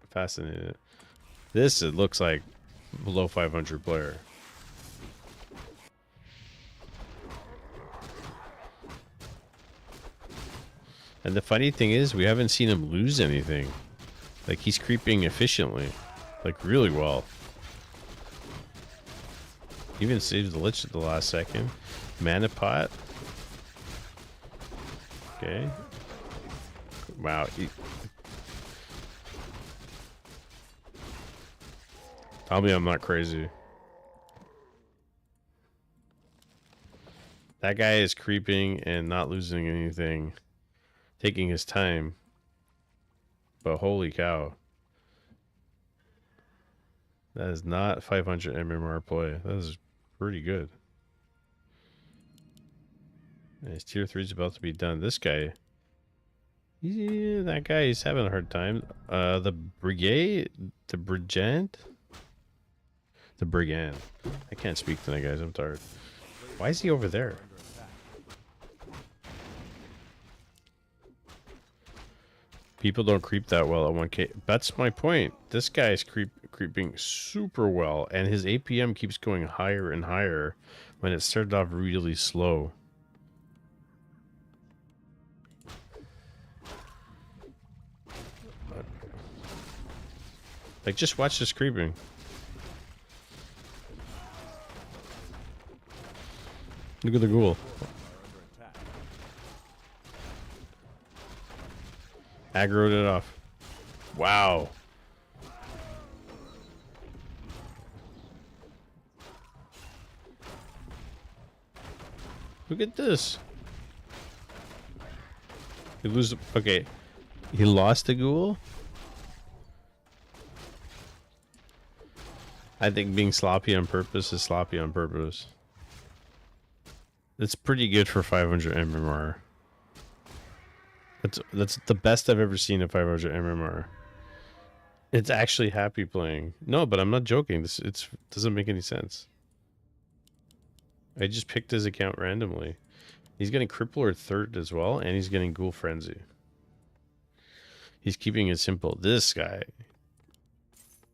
Fascinated. This, it looks like below 500 player. And the funny thing is, we haven't seen him lose anything. Like, he's creeping efficiently. Like, really well. Even saves the lich at the last second. Mana pot. Okay. Wow. Tell me I'm not crazy. That guy is creeping and not losing anything. Taking his time. But holy cow. That is not 500 MMR play. That is pretty good. And his tier 3 is about to be done. This guy. Yeah, that guy is having a hard time. The Brigade? The Brigand? The Brigand. I can't speak tonight, guys. I'm tired. Why is he over there? People don't creep that well at 1K. That's my point. This guy is creeping super well, and his APM keeps going higher and higher when it started off really slow. Like, just watch this creeping. Look at the ghoul. Aggroed it off. Wow. Look at this. He lose. Okay. He lost the ghoul. I think being sloppy on purpose is sloppy on purpose. It's pretty good for 500 MMR. That's the best I've ever seen at 500 MMR. It's actually happy playing. No, but I'm not joking. This doesn't make any sense. I just picked his account randomly. He's getting Crippler third as well, and he's getting Ghoul Frenzy. He's keeping it simple. This guy,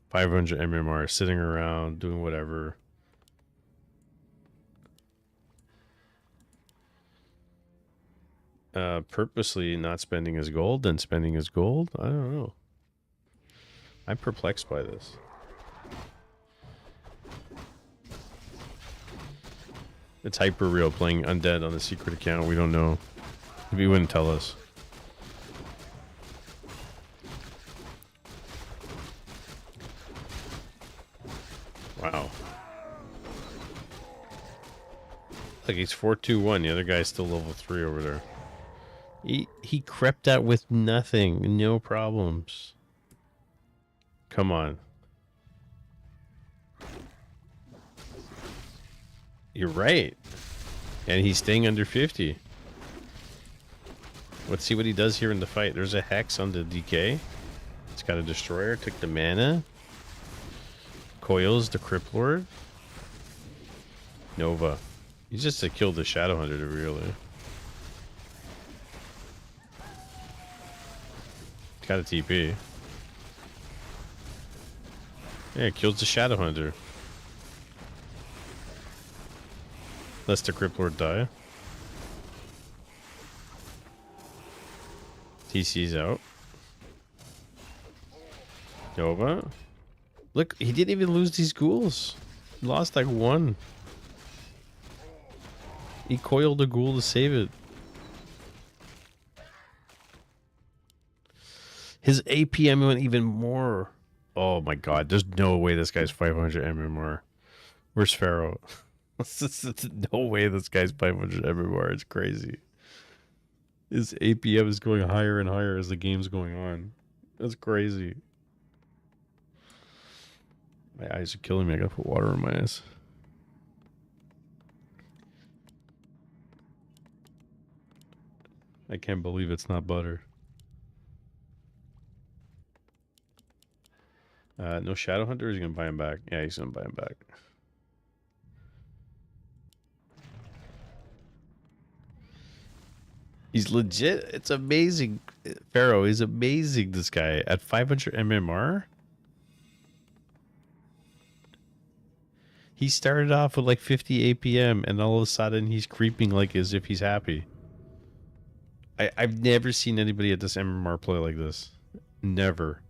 500 MMR, sitting around doing whatever. Purposely not spending his gold, then spending his gold. I don't know. I'm perplexed by this. It's hyper real playing undead on the secret account. We don't know. If he wouldn't tell us. Wow. Like he's 4-2-1. The other guy's still level 3 over there. He crept out with nothing, no problems. Come on. You're right. And he's staying under 50. Let's see what he does here in the fight. There's a Hex on the DK. It's got a Destroyer. Took the mana. Coils the Crypt Lord. Nova. He's just to kill the Shadowhunter, really. Got a TP. Yeah, it kills the Shadowhunter. Lets the Crypt Lord die. TC's out. Nova. Look, he didn't even lose these ghouls. He lost like one. He coiled a ghoul to save it. His APM went even more. Oh my god, there's no way this guy's 500 MMR. Where's Pharaoh? No way this guy's 500 MMR. It's crazy. His APM is going higher and higher as the game's going on. That's crazy. My eyes are killing me. I gotta put water in my eyes. I can't believe it's not butter. No Shadowhunter, or is he gonna buy him back? Yeah, he's gonna buy him back. He's legit. It's amazing. Pharaoh is amazing, this guy. At 500 MMR. He started off with like 50 APM, and all of a sudden he's creeping like as if he's happy. I've never seen anybody at this MMR play like this. Never.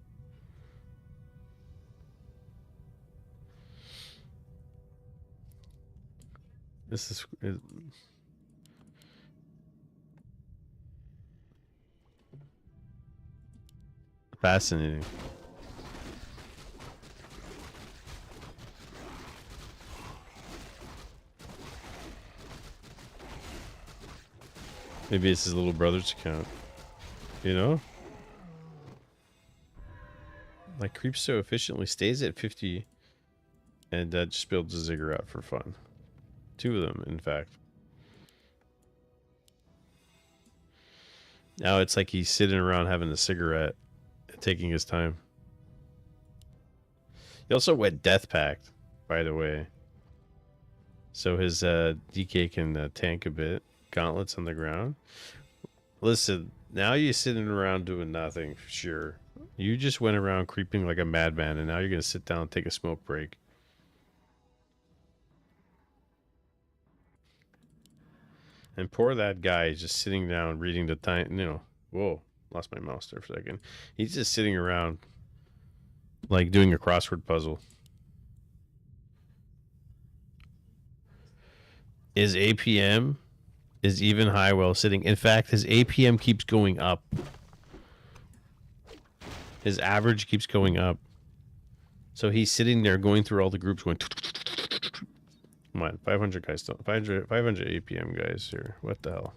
This is fascinating. Maybe it's his little brother's account. You know? Like, creeps so efficiently, stays at 50, and just builds a ziggurat for fun. 2 of them, in fact. Now it's like he's sitting around having a cigarette, taking his time. He also went Death Pact, by the way. So his DK can tank a bit. Gauntlets on the ground. Listen, now you're sitting around doing nothing, sure. You just went around creeping like a madman, and now you're going to sit down and take a smoke break. And poor that guy is just sitting down reading the time, you know. Whoa, lost my mouse there for a second. He's just sitting around like doing a crossword puzzle. His APM is even high while sitting. In fact, his APM keeps going up. His average keeps going up. So he's sitting there going through all the groups going... Come on, 500 guys still. 500 APM guys here. What the hell?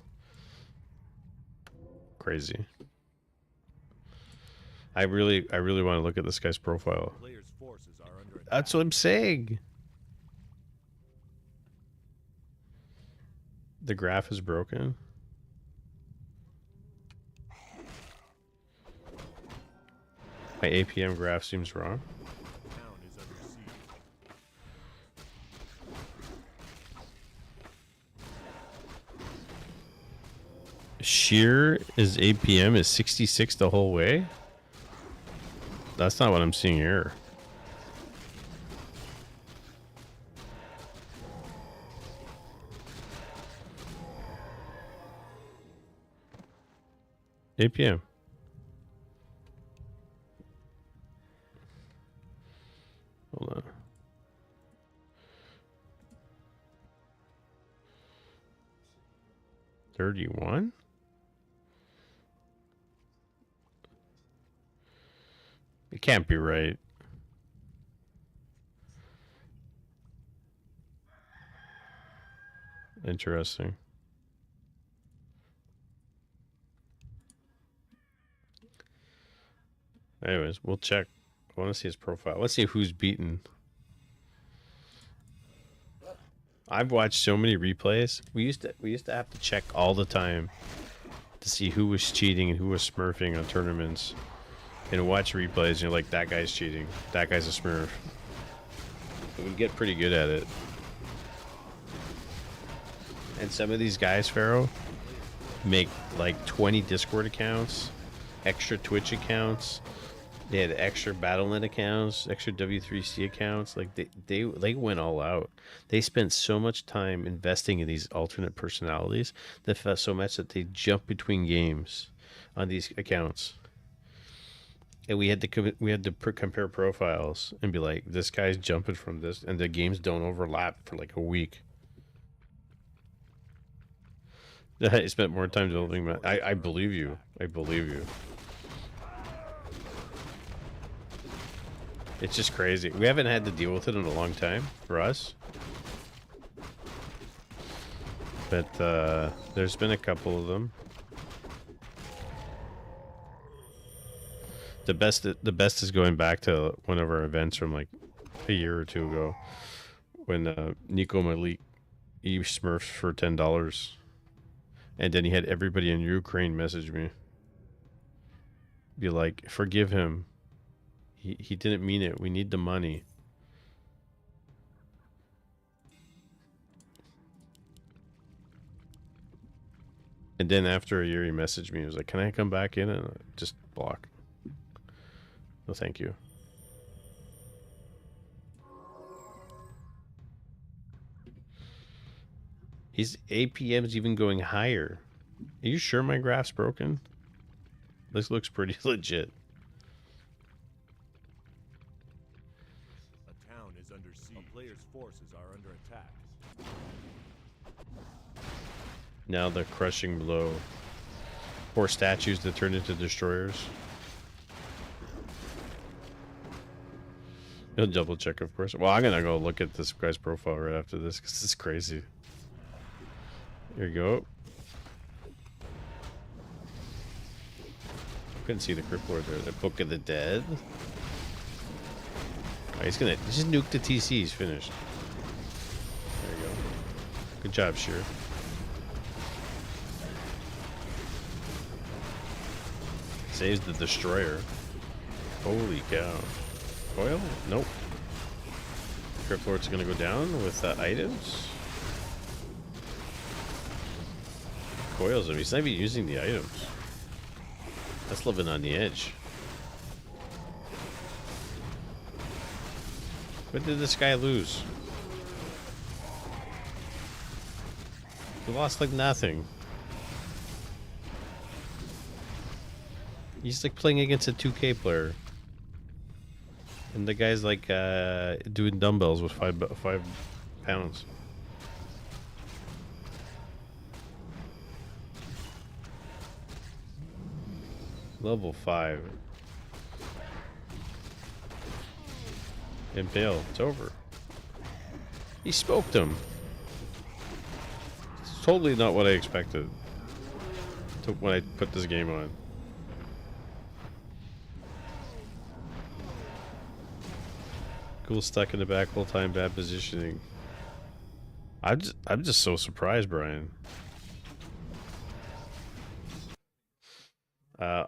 Crazy. I really want to look at this guy's profile. Player's forces are under attack. That's what I'm saying. The graph is broken. My APM graph seems wrong. Town is under siege. Sheer is APM is 66 the whole way. That's not what I'm seeing here. APM. Hold on. $31? It can't be right. Interesting. Anyways, we'll check. I want to see his profile. Let's see who's beaten. I've watched so many replays. We used to have to check all the time to see who was cheating and who was smurfing on tournaments. And watch replays and you're like, that guy's cheating. That guy's a smurf. We get pretty good at it. And some of these guys, Pharaoh, make like 20 Discord accounts, extra Twitch accounts. They had extra Battle.net accounts, extra W3C accounts. Like they went all out. They spent so much time investing in these alternate personalities that felt so much that they jump between games on these accounts. And we had to compare profiles and be like, this guy's jumping from this, and the games don't overlap for like a week. I spent more time developing. I believe you. I believe you. It's just crazy. We haven't had to deal with it in a long time for us. But there's been a couple of them. The best is going back to one of our events from like a year or two ago, when Nico Malik, he smurfed for $10, and then he had everybody in Ukraine message me, be like, "Forgive him. He didn't mean it. We need the money." And then after a year, he messaged me. He was like, "Can I come back in?" And I just block. No, thank you. His APM's even going higher. Are you sure my graph's broken? This looks pretty legit. A town is under siege. A player's forces are under attack. Now the crushing blow. 4 statues that turn into destroyers. You'll double check, of course. Well, I'm gonna go look at this guy's profile right after this because it's crazy. Here you go. Couldn't see the Crypt Lord there. The Book of the Dead. Oh, he's just nuke the TC. He's finished. There you go. Good job, Sheer. Saves the destroyer. Holy cow. Coil? Nope. Crypt Lord's gonna go down with items. Coils him. He's not even using the items. That's living on the edge. What did this guy lose? He lost like nothing. He's like playing against a 2K player. And the guy's like doing dumbbells with 5 pounds. Level 5. Impale. It's over. He smoked him. It's totally not what I expected when I put this game on. Cool, stuck in the back whole time, bad positioning. I'm just so surprised, Brian.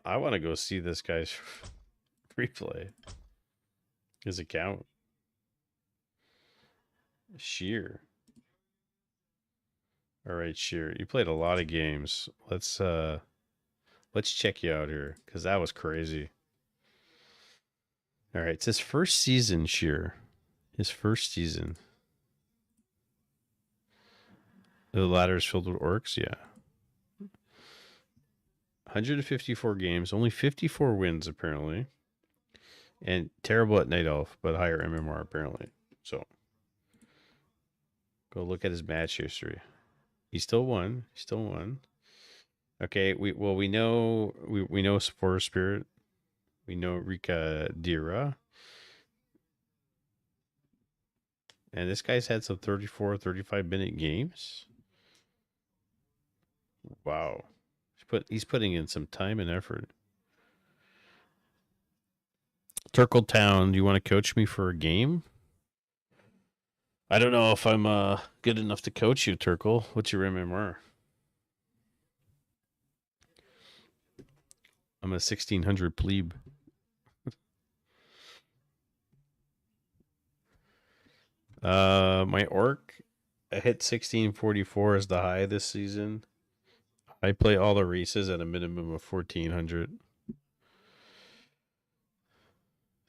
I want to go see this guy's replay. His account. Sheer. All right, Sheer. You played a lot of games. Let's check you out here, because that was crazy. All right, it's his first season, Sheer. His first season. The ladder is filled with orcs, yeah. 154 games, only 54 wins apparently, and terrible at Night Elf, but higher MMR apparently. So go look at his match history. He still won. He still won. Okay, we know Forest Spirit. We know Rika Dira. And this guy's had some 34, 35-minute games. Wow. He's putting in some time and effort. Turkletown, do you want to coach me for a game? I don't know if I'm good enough to coach you, Turkle. What's your MMR? I'm a 1600 plebe. My orc, I hit 1644 as the high this season. I play all the races at a minimum of 1400.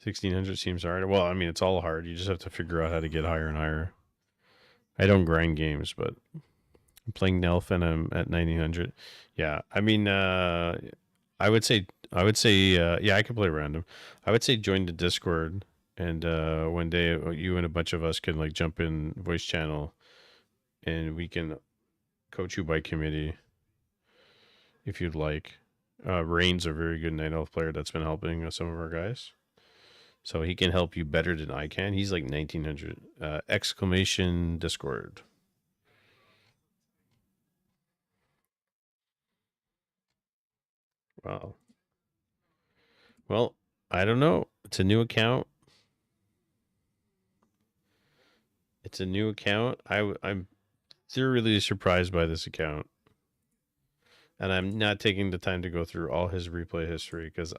1600 seems hard. Well, I mean, it's all hard. You just have to figure out how to get higher and higher. I don't grind games, but I'm playing Nelf and I'm at 1900. Yeah, I mean, yeah, I could play random. I would say join the Discord, and one day you and a bunch of us can like jump in voice channel, and we can coach you by committee if you'd like. Rain's a very good night elf player that's been helping some of our guys. So he can help you better than I can. He's like 1900. Exclamation Discord. Wow. Well, I don't know. It's a new account. It's a new account. I'm thoroughly surprised by this account. And I'm not taking the time to go through all his replay history because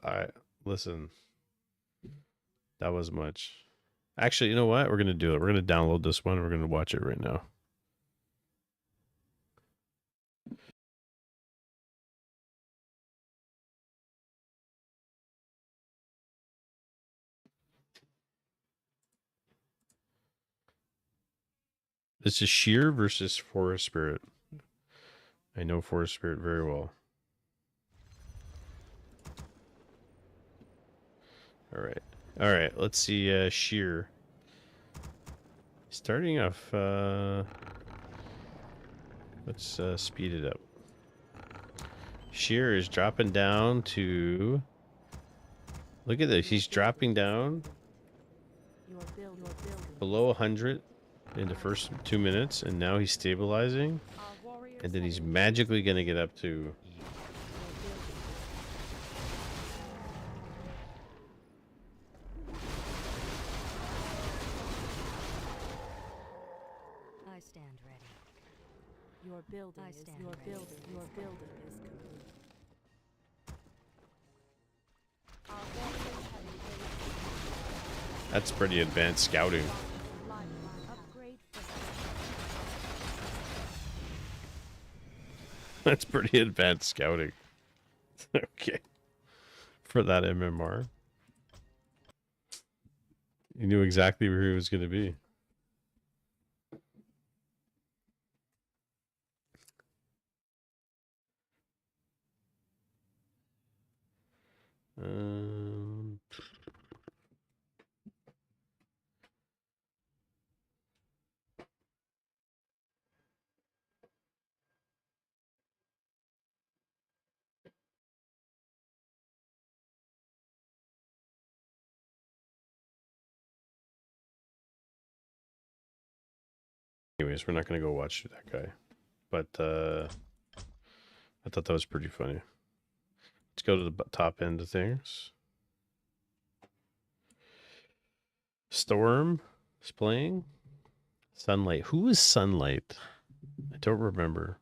listen, that was much. Actually, you know what? We're going to do it. We're going to download this one. We're going to watch it right now. This is Sheer versus Forest Spirit. I know Forest Spirit very well. All right. All right. Let's see Sheer. Starting off, let's speed it up. Sheer is dropping down to... Look at this. He's dropping down below 100 in the first 2 minutes, and now he's stabilizing. And then he's magically going to get up to... I stand ready. Your building is complete. That's pretty advanced scouting. Upgrade That's pretty advanced scouting. Okay. For that MMR. You knew exactly where he was going to be. Um, Anyways, we're not going to go watch that guy. But I thought that was pretty funny. Let's go to the top end of things. Storm is playing. Sunlight. Who is Sunlight? I don't remember.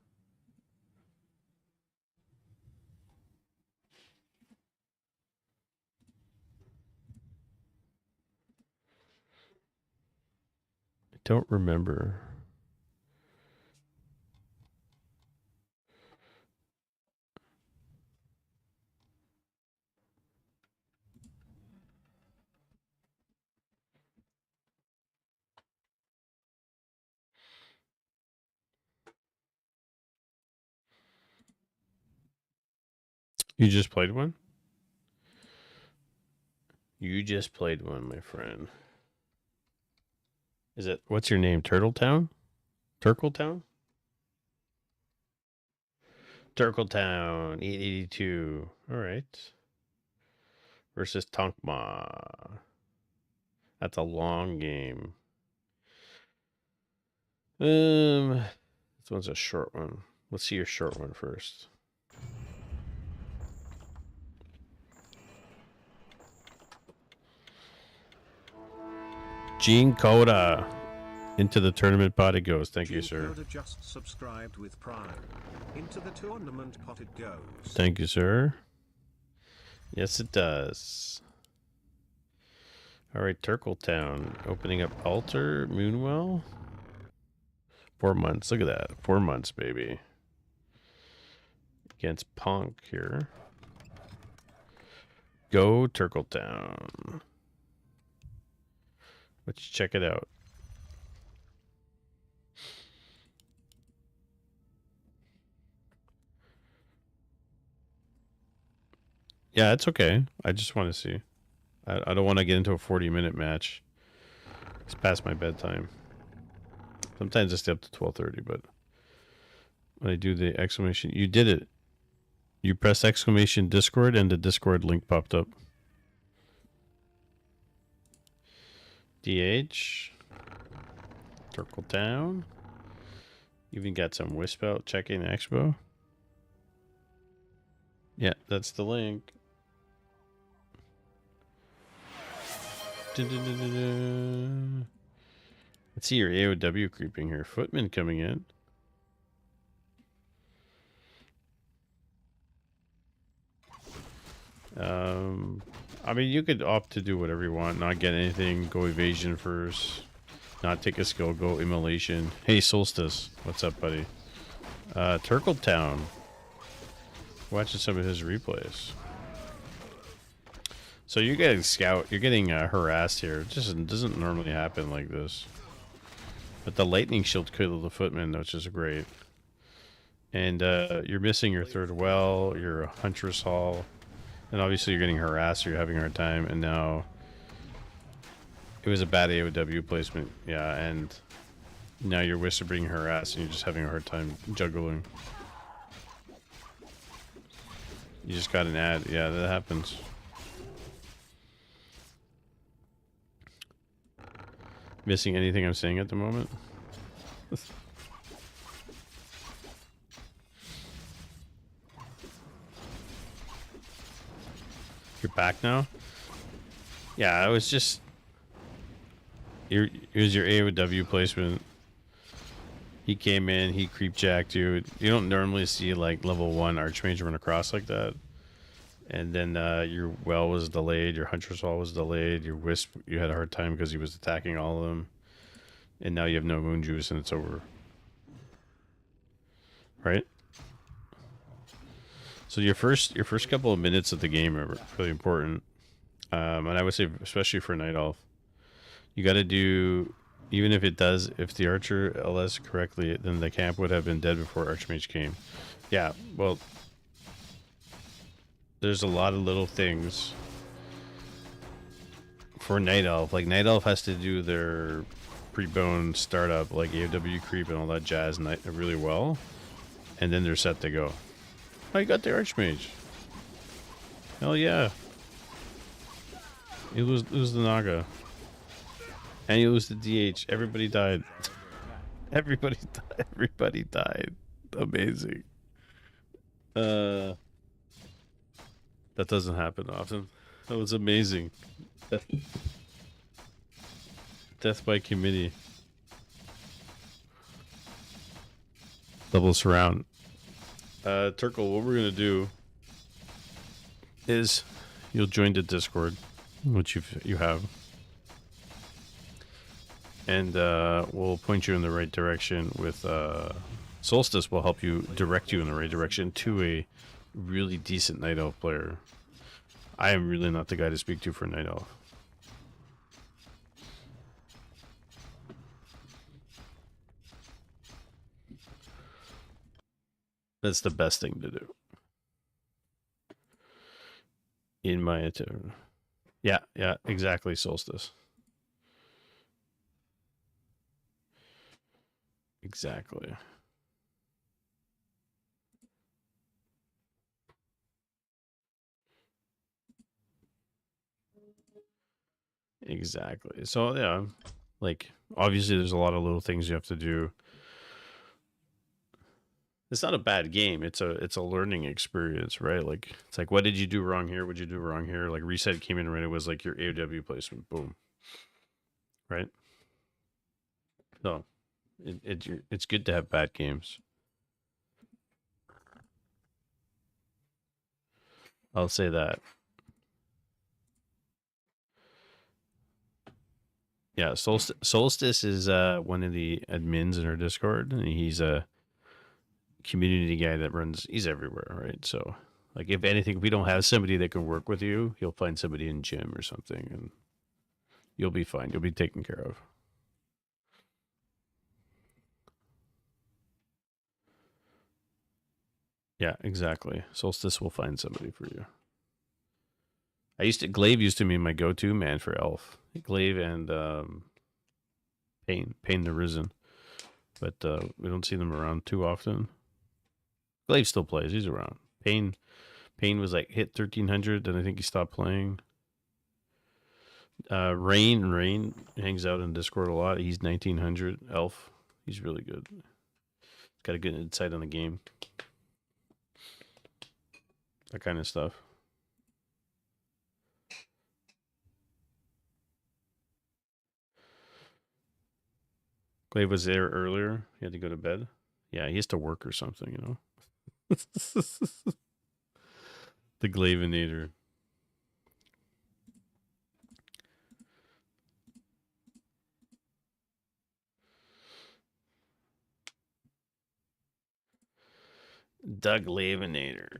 I don't remember. You just played one? You just played one, my friend. Is it, what's your name? Turtletown? Turkletown? Turkletown, 882. All right. Versus Tonkma. That's a long game. This one's a short one. Let's see your short one first. Gene Coda. Into the tournament pot it goes. Thank you, sir. Coda just subscribed with Prime. Into the tournament pot it goes. Thank you, sir. Yes, it does. All right, Turkletown. Opening up Altar, Moonwell. 4 months. Look at that. 4 months, baby. Against Punk here. Go Turkletown. Let's check it out. Yeah, it's okay. I just want to see. I don't want to get into a 40-minute match. It's past my bedtime. Sometimes I stay up to 12:30, but when I do the exclamation, you did it. You pressed exclamation Discord and the Discord link popped up. DH. Turkletown. Even got some Wisp out checking Expo. Yeah, that's the link. Let's see your AOW creeping here. Footman coming in. I mean, you could opt to do whatever you want. Not get anything. Go evasion first. Not take a skill. Go immolation. Hey, Solstice. What's up, buddy? Turkletown. Watching some of his replays. So you're getting you're getting harassed here. It just doesn't normally happen like this. But the lightning shield killed the footman, which is great. And you're missing your third well, your huntress hall, and obviously you're getting harassed. Or you're having a hard time, and now it was a bad AOW placement, yeah. And now your wisps are being harassed, and you're just having a hard time juggling. You just got an ad, yeah, that happens. Missing anything I'm saying at the moment? You're back now? Yeah, I was just... Here's your AOW placement. He came in, he creep jacked you. You don't normally see like level 1 Archmage run across like that. And then your well was delayed, your Huntress Hall was delayed, your Wisp, you had a hard time because he was attacking all of them. And now you have no Moon Juice and it's over. Right? So your first couple of minutes of the game are really important. And I would say especially for Night Elf. You gotta do, even if the Archer LS correctly, then the camp would have been dead before Archmage came. Yeah, well, there's a lot of little things for Night Elf. Like Night Elf has to do their pre-bone startup, like AOW creep and all that jazz, really well, and then they're set to go. Oh, you got the Archmage. Hell yeah. You lose the Naga. And you lose the DH. Everybody died. Everybody died. Everybody died. Amazing. That doesn't happen often. That was amazing. Death by committee. Double surround. Turkle, what we're gonna do is you'll join the Discord, which you have. And we'll point you in the right direction with Solstice will help you direct you in the right direction to a really decent Night Elf player. I am really not the guy to speak to for Night Elf. That's the best thing to do. In my opinion. Yeah, exactly, Solstice. Exactly. Exactly. So yeah, like obviously there's a lot of little things you have to do. It's not a bad game. It's a learning experience, right? Like it's like, what did you do wrong here? What did you do wrong here? Like reset came in right. It was like your AOW placement. Boom. Right. So it's good to have bad games. I'll say that. Yeah, Solstice is one of the admins in our Discord, and he's a community guy that runs. He's everywhere, right? So, like, if anything, if we don't have somebody that can work with you, he'll find somebody in gym or something, and you'll be fine. You'll be taken care of. Yeah, exactly. Solstice will find somebody for you. Glaive used to be my go-to man for elf. Glaive and Pain the Risen, but we don't see them around too often. Glaive still plays; he's around. Pain was like hit 1300, and I think he stopped playing. Rain hangs out in Discord a lot. He's 1900 elf. He's really good. Got a good insight on the game. That kind of stuff. Glaive was there earlier. He had to go to bed. Yeah, he has to work or something, you know. The Glavinator. Doug Lavinator.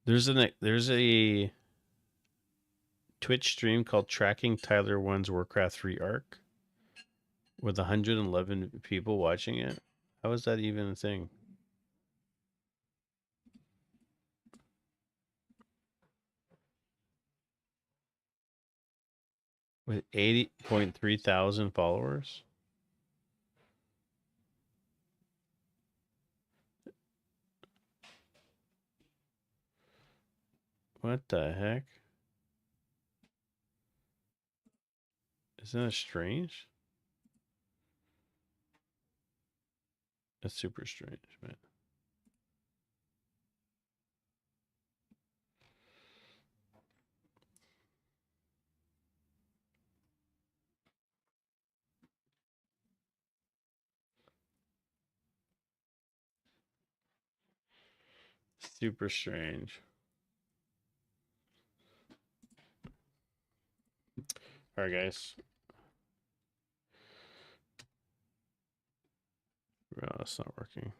There's a Twitch stream called Tracking Tyler 1's Warcraft 3 Arc with 111 people watching it. How is that even a thing? With 80.3 thousand followers? What the heck? Isn't that strange? That's super strange, man. Super strange. All right, guys. Oh, that's not working.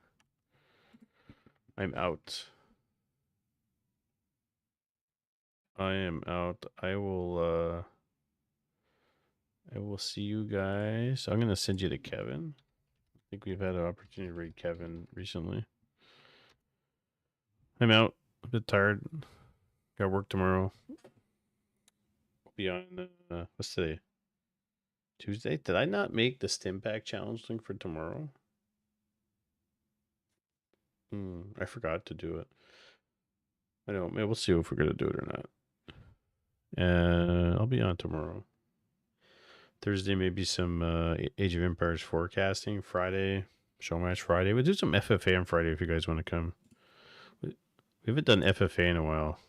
I'm out. I am out. I will see you guys. I'm gonna send you to Kevin. I think we've had an opportunity to read Kevin recently. I'm out. A bit tired. Got work tomorrow. Be on what's today? Tuesday? Did I not make the Stim Pack challenge link for tomorrow? I forgot to do it. I don't. Maybe we'll see if we're gonna do it or not. I'll be on tomorrow. Thursday, maybe some Age of Empires forecasting. Friday, show match Friday. We'll do some FFA on Friday if you guys want to come. We haven't done FFA in a while.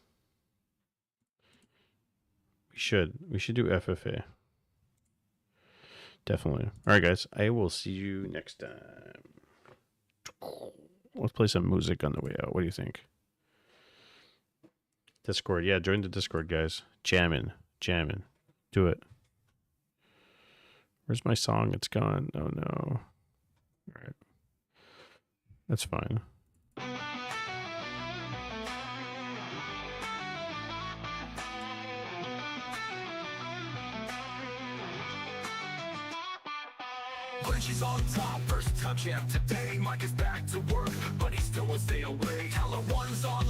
We should do FFA. Definitely. All right, guys. I will see you next time. Let's play some music on the way out. What do you think? Discord. Yeah, join the Discord, guys. Jamming. Do it. Where's my song? It's gone. Oh, no. All right. That's fine. When she's on top, first time champ today. Mike is back to work, but he still won't stay away. Tyler 1's on